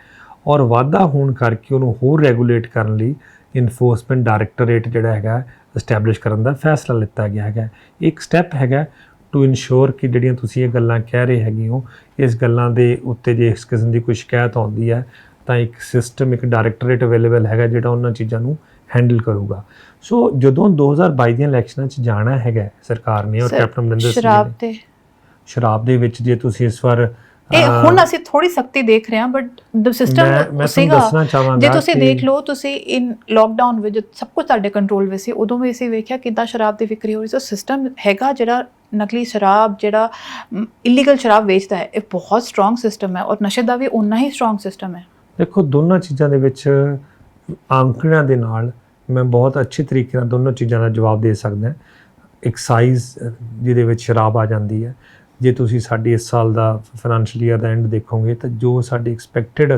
ਔਰ ਵਾਧਾ ਹੋਣ ਕਰਕੇ ਉਹਨੂੰ ਹੋਰ ਰੈਗੂਲੇਟ ਕਰਨ ਲਈ ਇਨਫੋਰਸਮੈਂਟ ਡਾਇਰੈਕਟੋਰੇਟ ਜਿਹੜਾ ਹੈਗਾ ਐਸਟੈਬਲਿਸ਼ ਕਰਨ ਦਾ ਫੈਸਲਾ ਲਿੱਤਾ ਗਿਆ ਹੈਗਾ। ਇੱਕ ਸਟੈਪ ਹੈਗਾ ਟੂ ਇਨਸ਼ੋਰ ਕਿ ਜਿਹੜੀਆਂ ਤੁਸੀਂ ਇਹ ਗੱਲਾਂ ਕਹਿ ਰਹੇ ਹੈਗੇ ਹੋ, ਇਸ ਗੱਲਾਂ ਦੇ ਉੱਤੇ ਜੇ ਇਸ ਕਿਸਮ ਦੀ ਕੋਈ ਸ਼ਿਕਾਇਤ ਆਉਂਦੀ ਹੈ ਤਾਂ ਇੱਕ ਸਿਸਟਮ, ਇੱਕ ਡਾਇਰੈਕਟੋਰੇਟ ਅਵੇਲੇਬਲ ਹੈਗਾ ਜਿਹੜਾ ਉਹਨਾਂ ਚੀਜ਼ਾਂ ਨੂੰ ਹੈਂਡਲ ਕਰੂਗਾ। ਸੋ ਜਦੋਂ 2022 ਦੀਆਂ ਇਲੈਕਸ਼ਨਾਂ 'ਚ ਜਾਣਾ ਹੈਗਾ ਸਰਕਾਰ ਨੇ, ਔਰ ਕੈਪਟਨ ਅਮਰਿੰਦਰ ਸਿੰਘ ਨੇ ਸ਼ਰਾਬ ਦੇ ਵਿੱਚ, ਜੇ ਤੁਸੀਂ ਇਸ ਵਾਰ ਇਹ ਹੁਣ ਅਸੀਂ ਥੋੜੀ ਸਖਤੀ ਦੇਖ ਰਹੇ ਹਾਂ, ਬਟ ਦ ਸਿਸਟਮ ਸੀਗਾ। ਜੇ ਤੁਸੀਂ ਦੇਖ ਲਓ, ਤੁਸੀਂ ਇਨ ਲੋਕਡਾਊਨ ਵਿੱਚ ਸਭ ਕੁਝ ਤੁਹਾਡੇ ਕੰਟਰੋਲ ਵਿੱਚ ਸੀ, ਉਦੋਂ ਵੀ ਅਸੀਂ ਵੇਖਿਆ ਕਿੱਦਾਂ ਸ਼ਰਾਬ ਦੀ ਵਿਕਰੀ ਹੋ ਰਹੀ ਸੀ। ਸਿਸਟਮ ਹੈਗਾ ਜਿਹੜਾ ਨਕਲੀ ਸ਼ਰਾਬ, ਜਿਹੜਾ ਇਲੀਗਲ ਸ਼ਰਾਬ ਵੇਚਦਾ ਹੈ, ਇਹ ਬਹੁਤ ਸਟਰੋਂਗ ਸਿਸਟਮ ਹੈ, ਔਰ ਨਸ਼ੇ ਦਾ ਵੀ ਉਨਾ ਹੀ ਸਟਰੋਂਗ ਸਿਸਟਮ ਹੈ। ਦੇਖੋ, ਦੋਨਾਂ ਚੀਜ਼ਾਂ ਦੇ ਵਿੱਚ ਅੰਕੜਿਆਂ ਦੇ ਨਾਲ ਮੈਂ ਬਹੁਤ ਅੱਛੇ ਤਰੀਕੇ ਨਾਲ ਦੋਨੋਂ ਚੀਜ਼ਾਂ ਦਾ ਜਵਾਬ ਦੇ ਸਕਦਾ। ਐਕਸਾਈਜ਼ ਜਿਹਦੇ ਵਿੱਚ ਸ਼ਰਾਬ ਆ ਜਾਂਦੀ ਹੈ, ਜੇ ਤੁਸੀਂ ਸਾਡੀ ਇਸ ਸਾਲ ਦਾ ਫਾਈਨੈਂਸ਼ੀਅਲ ਈਅਰ ਦਾ ਐਂਡ ਦੇਖੋਗੇ ਤਾਂ ਜੋ ਸਾਡੀ ਐਕਸਪੈਕਟਡ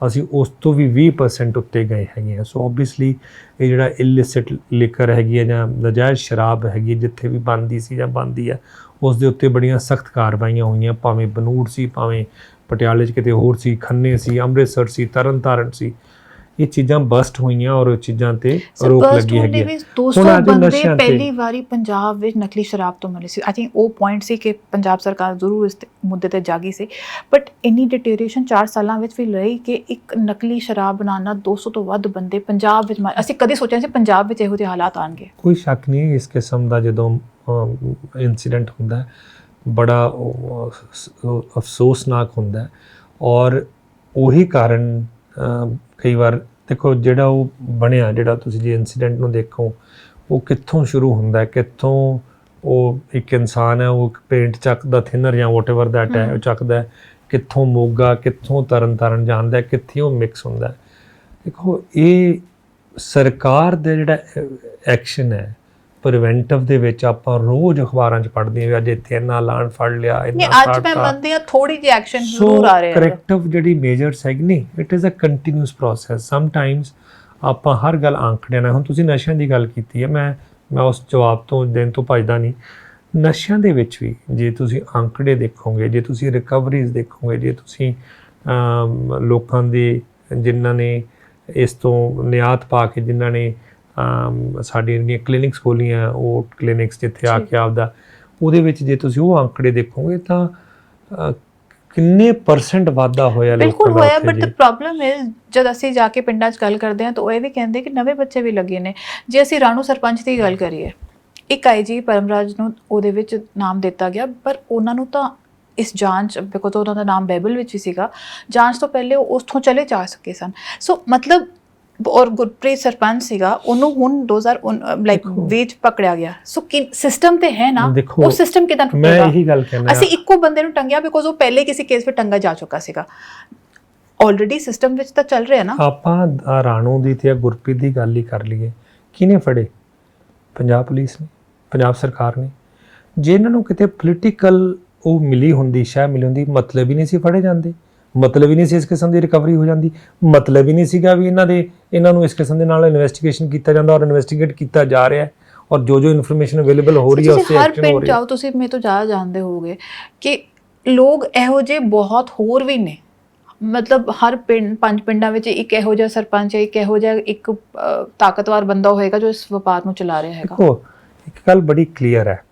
ਅਸੀਂ ਉਸ ਤੋਂ ਵੀ 20% ਉੱਤੇ ਗਏ ਹੈਗੇ ਆ। ਸੋ ਓਬਵੀਅਸਲੀ ਇਹ ਜਿਹੜਾ ਇਲਿਸਿਟ ਲਿਕਰ ਹੈਗੀ ਹੈ ਜਾਂ ਨਜਾਇਜ਼ ਸ਼ਰਾਬ ਹੈਗੀ, ਜਿੱਥੇ ਵੀ ਬਣਦੀ ਸੀ ਜਾਂ ਬਣਦੀ ਹੈ, ਉਸ ਦੇ ਉੱਤੇ ਬੜੀਆਂ ਸਖਤ ਕਾਰਵਾਈਆਂ ਹੋਈਆਂ, ਭਾਵੇਂ ਬਨੂੜ ਸੀ, ਭਾਵੇਂ ਪਟਿਆਲੇ 'ਚ ਕਿਤੇ ਹੋਰ ਸੀ, ਖੰਨੇ ਸੀ, ਅੰਮ੍ਰਿਤਸਰ ਸੀ, ਤਰਨਤਾਰਨ ਸੀ, ਇਹ ਚੀਜ਼ਾਂ ਬਸਟ ਹੋਈਆਂ ਔਰ ਉਹ ਚੀਜ਼ਾਂ ਤੇ ਰੋਕ ਲੱਗੀ ਹੈਗੀ ਹੈ। 200 ਬੰਦੇ ਪਹਿਲੀ ਵਾਰੀ ਪੰਜਾਬ ਵਿੱਚ ਨਕਲੀ ਸ਼ਰਾਬ ਤੋਂ ਮਿਲੇ ਸੀ। ਆਈ ਥਿੰਕ ਉਹ ਪੁਆਇੰਟ ਸੀ ਕਿ ਪੰਜਾਬ ਸਰਕਾਰ ਜ਼ਰੂਰ ਇਸ ਮੁੱਦੇ ਤੇ ਜਾਗੀ ਸੀ, ਬਟ ਇੰਨੀ ਡਿਟੀਰੀਏਸ਼ਨ 4 ਸਾਲਾਂ ਵਿੱਚ ਵੀ ਰਹੀ ਕਿ ਇੱਕ ਨਕਲੀ ਸ਼ਰਾਬ ਬਣਾਉਣ ਨਾਲ 200 ਤੋਂ ਵੱਧ ਬੰਦੇ ਪੰਜਾਬ ਵਿੱਚ ਅਸੀਂ ਕਦੇ ਸੋਚਿਆ ਸੀ ਪੰਜਾਬ ਵਿੱਚ ਇਹੋ ਜਿਹੇ ਹਾਲਾਤ ਆਉਣਗੇ। ਕੋਈ ਸ਼ੱਕ ਨਹੀਂ, ਇਸ ਕਿਸਮ ਦਾ ਜਦੋਂ ਇਨਸੀਡੈਂਟ ਹੁੰਦਾ ਬੜਾ ਅਫਸੋਸਨਾਕ ਹੁੰਦਾ, ਔਰ ਉਹੀ ਕਾਰਨ ਕਈ ਵਾਰ ਦੇਖੋ ਜਿਹੜਾ ਉਹ ਬਣਿਆ, ਜਿਹੜਾ ਤੁਸੀਂ ਜੇ ਇਨਸੀਡੈਂਟ ਨੂੰ ਦੇਖੋ, ਉਹ ਕਿੱਥੋਂ ਸ਼ੁਰੂ ਹੁੰਦਾ, ਕਿੱਥੋਂ ਉਹ ਇੱਕ ਇਨਸਾਨ ਹੈ, ਉਹ ਪੇਂਟ ਚੱਕਦਾ, ਥਿਨਰ ਜਾਂ ਵਾਟਐਵਰ ਦੈਟ ਹੈ, ਉਹ ਚੱਕਦਾ, ਕਿੱਥੋਂ ਮੋਗਾ, ਕਿੱਥੋਂ ਤਰਨਤਾਰਨ ਜਾਂਦਾ, ਕਿੱਥੇ ਉਹ ਮਿਕਸ ਹੁੰਦਾ। ਦੇਖੋ, ਇਹ ਸਰਕਾਰ ਦਾ ਜਿਹੜਾ ਐਕਸ਼ਨ ਹੈ ਪ੍ਰੀਵੈਂਟਿਵ ਦੇ ਵਿੱਚ, ਆਪਾਂ ਰੋਜ਼ ਅਖਬਾਰਾਂ 'ਚ ਪੜ੍ਹਦੇ ਹਾਂ, ਅੱਜ ਇੱਥੇ ਇੰਨਾ ਲਾਣ ਫੜ ਲਿਆ, ਅੱਜ ਮੈਂ ਮੰਨਦੀ ਹਾਂ ਥੋੜੀ ਜਿਹੀ ਐਕਸ਼ਨ ਜ਼ਰੂਰ ਆ ਰਿਹਾ ਹੈ। ਕਰੈਕਟਿਵ ਜਿਹੜੀ ਮੇਜਰਸ ਹੈਗੀ ਨਹੀਂ, it is a continuous process. Sometimes ਆਪਾਂ ਹਰ ਗੱਲ ਆਂਕੜਿਆਂ ਨਾਲ, ਹੁਣ ਤੁਸੀਂ ਨਸ਼ਿਆਂ ਦੀ ਗੱਲ ਕੀਤੀ ਹੈ, ਮੈਂ ਉਸ ਜਵਾਬ ਤੋਂ ਦੇਣ ਤੋਂ ਭੱਜਦਾ ਨਹੀਂ। ਨਸ਼ਿਆਂ ਦੇ ਵਿੱਚ ਵੀ ਜੇ ਤੁਸੀਂ ਆਂਕੜੇ ਦੇਖੋਗੇ, ਜੇ ਤੁਸੀਂ ਰਿਕਵਰੀਜ਼ ਦੇਖੋਗੇ, ਜੇ ਤੁਸੀਂ ਲੋਕਾਂ ਦੇ ਜਿਨ੍ਹਾਂ ਨੇ ਇਸ ਤੋਂ ਨਿਆਤ ਪਾ ਕੇ, ਜਿਨ੍ਹਾਂ ਨੇ ਸਾਡੀਆਂ ਜਿਹੜੀਆਂ ਕਲੀਨਿਕਸ ਖੋਲ੍ਹੀਆਂ, ਉਹ ਕਲੀਨਿਕਸ ਜਿੱਥੇ ਆ ਕੇ ਆਪਦਾ, ਉਹਦੇ ਵਿੱਚ ਜੇ ਤੁਸੀਂ ਉਹ ਆਂਕੜੇ ਦੇਖੋਗੇ ਤਾਂ ਕਿੰਨੇ % ਵਾਧਾ ਹੋਇਆ ਲੋਕਾਂ ਦਾ। ਬਿਲਕੁਲ ਹੋਇਆ, ਬਟ ਦ ਪ੍ਰੋਬਲਮ ਇਜ਼ ਜਦ ਅਸੀਂ ਜਾ ਕੇ ਪਿੰਡਾਂ 'ਚ ਗੱਲ ਕਰਦੇ ਹਾਂ ਤਾਂ ਉਹ ਇਹ ਵੀ ਕਹਿੰਦੇ ਕਿ ਨਵੇਂ ਬੱਚੇ ਵੀ ਲੱਗੇ ਨੇ। ਜੇ ਅਸੀਂ ਰਾਣੂ ਸਰਪੰਚ ਦੀ ਗੱਲ ਕਰੀਏ, ਇੱਕ IG ਪਰਮਰਾਜ ਨੂੰ ਉਹਦੇ ਵਿੱਚ ਨਾਮ ਦਿੱਤਾ ਗਿਆ, ਪਰ ਉਹਨਾਂ ਨੂੰ ਤਾਂ ਇਸ ਜਾਂਚ, ਬਿਕੋਜ਼ ਉਹਨਾਂ ਦਾ ਨਾਮ ਬਾਈਬਲ ਵਿੱਚ ਹੀ ਸੀਗਾ, ਜਾਂਚ ਤੋਂ ਪਹਿਲੇ ਉਹ ਉੱਥੋਂ ਚਲੇ ਜਾ ਸਕੇ ਸਨ। ਸੋ ਮਤਲਬ, ਔਰ ਗੁਰਪ੍ਰੀਤ ਸਰਪੰਚ ਸੀਗਾ, ਉਹਨੂੰ ਹੁਣ 2000 ਵਿੱਚ ਪਕੜਿਆ ਗਿਆ। ਸੋ ਕਿ ਸਿਸਟਮ ਤੇ ਹੈ ਨਾ, ਉਹ ਸਿਸਟਮ ਕਿਦਾਂ ਟੁੱਟੇਗਾ? ਮੈਂ ਇਹੀ ਗੱਲ ਕਹਿਣਾ, ਅਸੀਂ ਇੱਕੋ ਬੰਦੇ ਨੂੰ ਟੰਗਿਆ ਬਿਕੋਜ਼ ਉਹ ਪਹਿਲੇ ਕਿਸੇ ਕੇਸ ਵਿੱਚ ਟੰਗਾ ਜਾ ਚੁੱਕਾ ਸੀਗਾ। ਆਲਰੇਡੀ ਸਿਸਟਮ ਵਿੱਚ ਤਾਂ ਚੱਲ ਰਿਹਾ ਨਾ। ਆਪਾਂ ਰਾਣੂ ਦੀ ਤੇ ਗੁਰਪ੍ਰੀਤ ਦੀ ਗੱਲ ਹੀ ਕਰ ਲਈਏ, ਕਿਹਨੇ ਫੜੇ? ਪੰਜਾਬ ਪੁਲਿਸ ਨੇ, ਪੰਜਾਬ ਸਰਕਾਰ ਨੇ। ਜੇ ਇਹਨਾਂ ਨੂੰ ਕਿਤੇ ਪੋਲੀਟੀਕਲ ਉਹ ਮਿਲੀ ਹੁੰਦੀ, ਸ਼ਾਇਦ ਮਿਲੀ ਹੁੰਦੀ, ਮਤਲਬ ਹੀ ਨਹੀਂ ਸੀ ਫੜੇ ਜਾਂਦੇ, ਮਤਲਬ ਹੀ ਨਹੀਂ ਸੀ ਇਸ ਕਿਸਮ ਦੀ ਰਿਕਵਰੀ ਹੋ ਜਾਂਦੀ, ਮਤਲਬ ਹੀ ਨਹੀਂ ਸੀਗਾ ਵੀ ਇਹਨਾਂ ਨੂੰ ਇਸ ਕਿਸਮ ਦੇ ਨਾਲ ਇਨਵੈਸਟੀਗੇਸ਼ਨ ਕੀਤਾ ਜਾਂਦਾ, ਔਰ ਇਨਵੈਸਟੀਗੇਟ ਕੀਤਾ ਜਾ ਰਿਹਾ ਹੈ, ਔਰ ਜੋ ਇਨਫੋਰਮੇਸ਼ਨ ਅਵੇਲੇਬਲ ਹੋ ਰਹੀ ਹੈ ਉਸੇ ਹਰ ਪਿੰਡ ਜਾਓ, ਤੁਸੀਂ ਮੇਰੇ ਤੋਂ ਜ਼ਿਆਦਾ ਜਾਣਦੇ ਹੋਵੋਗੇ ਕਿ ਲੋਕ ਇਹੋ ਜਿਹੇ ਬਹੁਤ ਹੋਰ ਵੀ ਨੇ। ਮਤਲਬ ਹਰ ਪਿੰਡ, 5 ਪਿੰਡਾਂ ਵਿੱਚ ਇੱਕ ਇਹੋ ਜਿਹਾ ਸਰਪੰਚ ਹੈ, ਇੱਕ ਇਹੋ ਜਿਹਾ ਇੱਕ ਤਾਕਤਵਰ ਬੰਦਾ ਹੋਏਗਾ ਜੋ ਇਸ ਵਪਾਰ ਨੂੰ ਚਲਾ ਰਿਹਾ ਹੈਗਾ। ਦੇਖੋ, ਇੱਕ ਗੱਲ ਬੜੀ ਕਲੀਅਰ ਹੈ,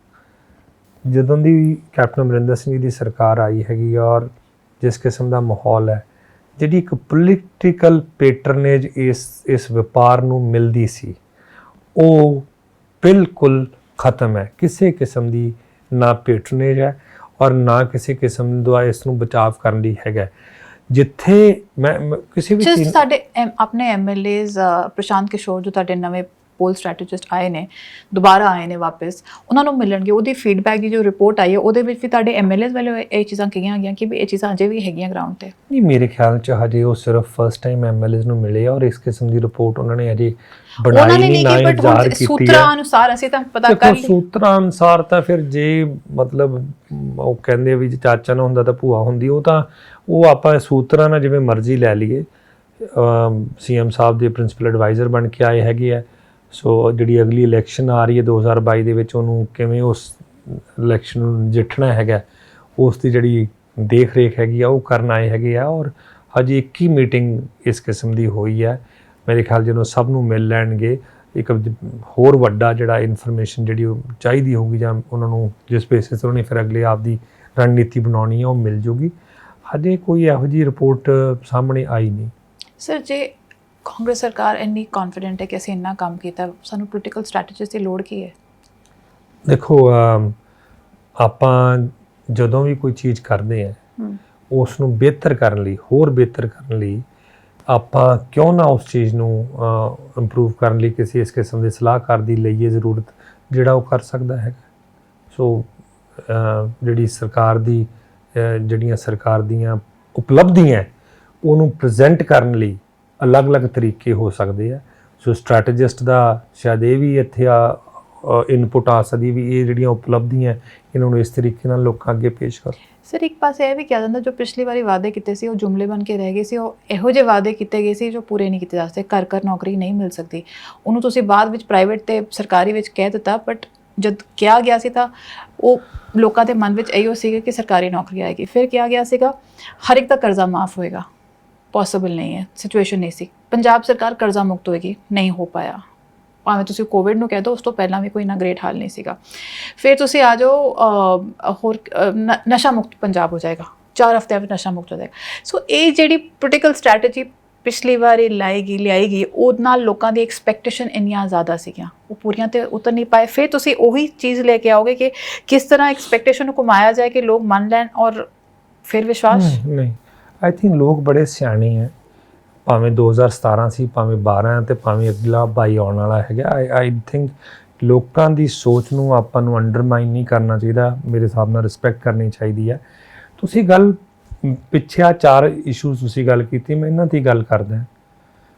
ਜਦੋਂ ਦੀ ਕੈਪਟਨ ਅਮਰਿੰਦਰ ਸਿੰਘ ਦੀ ਸਰਕਾਰ ਆਈ ਹੈਗੀ ਔਰ ਜਿਸ ਕਿਸਮ ਦਾ ਮਾਹੌਲ ਹੈ, ਜਿਹੜੀ ਇੱਕ ਪੋਲੀਟੀਕਲ ਪੈਟਰਨੇਜ ਇਸ ਵਪਾਰ ਨੂੰ ਮਿਲਦੀ ਸੀ, ਉਹ ਬਿਲਕੁਲ ਖਤਮ ਹੈ। ਕਿਸੇ ਕਿਸਮ ਦੀ ਨਾ ਪੈਟਰਨੇਜ ਹੈ ਔਰ ਨਾ ਕਿਸੇ ਕਿਸਮ ਦਾ ਇਸ ਨੂੰ ਬਚਾਅ ਕਰਨ ਲਈ ਹੈਗਾ। ਜਿੱਥੇ ਮੈਂ ਕਿਸੇ ਵੀ ਚੀਜ਼ ਸਾਡੇ ਆਪਣੇ MLAs ਪ੍ਰਸ਼ਾਂਤ ਕਿਸ਼ੋਰ ਜੋ ਤੁਹਾਡੇ ਨਵੇਂ ਪੋਲ ਸਟ੍ਰੈਟੇਜਿਸਟ ਆਏ ਨੇ, ਦੁਬਾਰਾ ਆਏ ਨੇ ਵਾਪਸ, ਉਹਨਾਂ ਨੂੰ ਮਿਲਣਗੇ, ਉਹਦੀ ਫੀਡਬੈਕ ਦੀ ਜੋ ਰਿਪੋਰਟ ਆਈ ਹੈ ਉਹਦੇ ਵਿੱਚ ਵੀ ਤੁਹਾਡੇ MLAs ਵਾਲੇ ਇਹ ਚੀਜ਼ਾਂ ਕਹੀਆਂ ਗਈਆਂ ਕਿ ਵੀ ਇਹ ਚੀਜ਼ਾਂ ਅਜੇ ਵੀ ਹੈਗੀਆਂ ਗਰਾਊਂਡ ਤੇ? ਨਹੀਂ, ਮੇਰੇ ਖਿਆਲ 'ਚ ਹਜੇ ਉਹ ਸਿਰਫ ਫਸਟ ਟਾਈਮ MLAs ਨੂੰ ਮਿਲੇ ਔਰ ਇਸ ਕਿਸਮ ਦੀ ਰਿਪੋਰਟ ਉਹਨਾਂ ਨੇ ਅਜੇ ਬਣਾਈ ਨਹੀਂ, ਨਾ ਇੰਤਜ਼ਾਰ ਕੀਤੀ ਹੈ। ਸੂਤਰਾਂ ਅਨੁਸਾਰ ਅਸੀਂ ਤਾਂ ਪਤਾ ਕਰ ਲਈ, ਸੂਤਰਾਂ ਅਨੁਸਾਰ ਤਾਂ ਫਿਰ ਜੇ ਮਤਲਬ ਉਹ ਕਹਿੰਦੇ ਵੀ ਜੇ ਚਾਚਾ ਨਾ ਹੁੰਦਾ ਤਾਂ ਭੂਆ ਹੁੰਦੀ, ਉਹ ਤਾਂ ਉਹ ਆਪਾਂ ਸੂਤਰਾਂ ਨਾਲ ਜਿਵੇਂ ਮਰਜ਼ੀ ਲੈ ਲਈਏ। ਸੀਐਮ ਸਾਹਿਬ ਦੇ ਪ੍ਰਿੰਸੀਪਲ ਐਡਵਾਈਜ਼ਰ ਬਣ ਕੇ ਆਏ ਹੈਗੇ ਆ। ਸੋ ਜਿਹੜੀ ਅਗਲੀ ਇਲੈਕਸ਼ਨ ਆ ਰਹੀ ਹੈ 2022 ਦੇ ਵਿੱਚ, ਉਹਨੂੰ ਕਿਵੇਂ ਉਸ ਇਲੈਕਸ਼ਨ ਨੂੰ ਨਜਿੱਠਣਾ ਹੈਗਾ, ਉਸ ਦੀ ਜਿਹੜੀ ਦੇਖ ਰੇਖ ਹੈਗੀ ਆ ਉਹ ਕਰਨ ਆਏ ਹੈਗੇ ਆ। ਔਰ ਹਜੇ 21 ਮੀਟਿੰਗ ਇਸ ਕਿਸਮ ਦੀ ਹੋਈ ਹੈ। ਮੇਰੇ ਖਿਆਲ ਜਦੋਂ ਸਭ ਨੂੰ ਮਿਲ ਲੈਣਗੇ, ਇੱਕ ਹੋਰ ਵੱਡਾ ਜਿਹੜਾ ਇਨਫੋਰਮੇਸ਼ਨ ਜਿਹੜੀ ਉਹ ਚਾਹੀਦੀ ਹੋਊਗੀ ਜਾਂ ਉਹਨਾਂ ਨੂੰ ਜਿਸ ਬੇਸਿਸ 'ਤੇ ਉਹਨੇ ਫਿਰ ਅਗਲੇ ਆਪਦੀ ਰਣਨੀਤੀ ਬਣਾਉਣੀ ਹੈ ਉਹ ਮਿਲ ਜੂਗੀ। ਹਜੇ ਕੋਈ ਇਹੋ ਜਿਹੀ ਰਿਪੋਰਟ ਸਾਹਮਣੇ ਆਈ ਨਹੀਂ। ਸਰ, ਜੇ ਕਾਂਗਰਸ ਸਰਕਾਰ ਇੰਨੀ ਕੌਨਫੀਡੈਂਟ ਹੈ ਕਿ ਅਸੀਂ ਇੰਨਾ ਕੰਮ ਕੀਤਾ, ਸਾਨੂੰ ਪੋਲੀਟੀਕਲ ਸਟ੍ਰੈਟੇਜੀਸ ਦੀ ਲੋੜ ਕੀ ਹੈ? ਦੇਖੋ, ਆਪਾਂ ਜਦੋਂ ਵੀ ਕੋਈ ਚੀਜ਼ ਕਰਦੇ ਹਾਂ ਉਸ ਨੂੰ ਬਿਹਤਰ ਕਰਨ ਲਈ, ਹੋਰ ਬਿਹਤਰ ਕਰਨ ਲਈ ਆਪਾਂ ਕਿਉਂ ਨਾ ਉਸ ਚੀਜ਼ ਨੂੰ ਇੰਪਰੂਵ ਕਰਨ ਲਈ ਕਿਸੇ ਇਸ ਕਿਸਮ ਦੇ ਸਲਾਹਕਾਰ ਦੀ ਲਈਏ ਜ਼ਰੂਰਤ, ਜਿਹੜਾ ਉਹ ਕਰ ਸਕਦਾ ਹੈਗਾ। ਸੋ ਜਿਹੜੀ ਸਰਕਾਰ ਦੀ ਜਿਹੜੀਆਂ ਸਰਕਾਰ ਦੀਆਂ ਉਪਲਬਧੀਆਂ ਉਹਨੂੰ ਪ੍ਰੈਜ਼ੈਂਟ ਕਰਨ ਲਈ ਅਲੱਗ-ਅਲੱਗ ਤਰੀਕੇ ਹੋ ਸਕਦੇ ਆ। ਸੋ ਸਟ੍ਰੈਟੇਜਿਸਟ ਦਾ ਸ਼ਾਇਦ ਇਹ ਵੀ ਇੱਥੇ ਇਨਪੁਟ ਆ ਸਕਦੀ ਵੀ ਇਹ ਜਿਹੜੀਆਂ ਉਪਲਬਧੀਆਂ ਇਹਨਾਂ ਨੂੰ ਇਸ ਤਰੀਕੇ ਨਾਲ ਲੋਕਾਂ ਅੱਗੇ ਪੇਸ਼ ਕਰੋ। ਸਰ, ਇੱਕ ਪਾਸੇ ਇਹ ਵੀ ਕਿਹਾ ਜਾਂਦਾ ਜੋ ਪਿਛਲੀ ਵਾਰੀ ਵਾਅਦੇ ਕੀਤੇ ਸੀ ਉਹ ਜੁਮਲੇ ਬਣ ਕੇ ਰਹਿ ਗਏ ਸੀ, ਉਹ ਇਹੋ ਜਿਹੇ ਵਾਅਦੇ ਕੀਤੇ ਗਏ ਸੀ ਜੋ ਪੂਰੇ ਨਹੀਂ ਕੀਤੇ ਜਾ ਸਕਦੇ। ਘਰ ਨੌਕਰੀ ਨਹੀਂ ਮਿਲ ਸਕਦੀ, ਉਹਨੂੰ ਤੁਸੀਂ ਬਾਅਦ ਵਿੱਚ ਪ੍ਰਾਈਵੇਟ ਤੇ ਸਰਕਾਰੀ ਵਿੱਚ ਕਹਿ ਦਿੱਤਾ, ਬਟ ਜਦ ਕਿਹਾ ਗਿਆ ਸੀ ਤਾਂ ਉਹ ਲੋਕਾਂ ਦੇ ਮਨ ਵਿੱਚ ਇਹੋ ਸੀਗਾ ਕਿ ਸਰਕਾਰੀ ਨੌਕਰੀ ਆਏਗੀ। ਫਿਰ ਕਿਹਾ ਗਿਆ ਸੀਗਾ ਹਰ ਇੱਕ ਦਾ ਕਰਜ਼ਾ ਮਾਫ ਹੋਏਗਾ, ਪੋਸੀਬਲ ਨਹੀਂ ਹੈ, ਸਿਚੁਏਸ਼ਨ ਨਹੀਂ ਸੀ। ਪੰਜਾਬ ਸਰਕਾਰ ਕਰਜ਼ਾ ਮੁਕਤ ਹੋਏਗੀ, ਨਹੀਂ ਹੋ ਪਾਇਆ। ਭਾਵੇਂ ਤੁਸੀਂ ਕੋਵਿਡ ਨੂੰ ਕਹਿ ਦਿਓ, ਉਸ ਤੋਂ ਪਹਿਲਾਂ ਵੀ ਕੋਈ ਇੰਨਾ ਗ੍ਰੇਟ ਹਾਲ ਨਹੀਂ ਸੀਗਾ। ਫਿਰ ਤੁਸੀਂ ਆ ਜਾਓ ਹੋਰ ਨਸ਼ਾ ਮੁਕਤ ਪੰਜਾਬ ਹੋ ਜਾਏਗਾ, 4 ਹਫ਼ਤਿਆਂ ਵਿੱਚ ਨਸ਼ਾ ਮੁਕਤ ਹੋ ਜਾਏਗਾ। ਸੋ ਇਹ ਜਿਹੜੀ ਪੋਲੀਟੀਕਲ ਸਟ੍ਰੈਟਜੀ ਪਿਛਲੀ ਵਾਰੀ ਲਿਆਏਗੀ ਉਹਦੇ ਨਾਲ ਲੋਕਾਂ ਦੀ ਐਕਸਪੈਕਟੇਸ਼ਨ ਇੰਨੀਆਂ ਜ਼ਿਆਦਾ ਸੀਗੀਆਂ, ਉਹ ਪੂਰੀਆਂ ਤੇ ਉਤਰ ਨਹੀਂ ਪਾਏ। ਫਿਰ ਤੁਸੀਂ ਉਹੀ ਚੀਜ਼ ਲੈ ਕੇ ਆਓਗੇ ਕਿ ਕਿਸ ਤਰ੍ਹਾਂ ਐਕਸਪੈਕਟੇਸ਼ਨ ਨੂੰ ਘੁਮਾਇਆ ਜਾਏ ਕਿ ਲੋਕ ਮੰਨ ਲੈਣ ਔਰ ਫਿਰ ਵਿਸ਼ਵਾਸ ਨਹੀਂ। ਆਈ ਥਿੰਕ ਲੋਕ ਬੜੇ ਸਿਆਣੇ ਹੈ, ਭਾਵੇਂ 2017 ਸੀ, ਭਾਵੇਂ 12 ਤੇ ਭਾਵੇਂ ਅਗਲਾ 22 ਆਉਣ ਵਾਲਾ ਹੈਗਾ। ਆਈ ਥਿੰਕ ਲੋਕਾਂ ਦੀ ਸੋਚ ਨੂੰ ਆਪਾਂ ਨੂੰ ਅੰਡਰਮਾਈਨ ਨਹੀਂ ਕਰਨਾ ਚਾਹੀਦਾ, ਮੇਰੇ ਹਿਸਾਬ ਨਾਲ ਰਿਸਪੈਕਟ ਕਰਨੀ ਚਾਹੀਦੀ ਹੈ। ਤੁਸੀਂ ਗੱਲ ਪਿੱਛੇ 4 ਇਸ਼ੂਜ਼ ਤੁਸੀਂ ਗੱਲ ਕੀਤੀ, ਮੈਂ ਇਹਨਾਂ 'ਤੇ ਗੱਲ ਕਰਦਾ।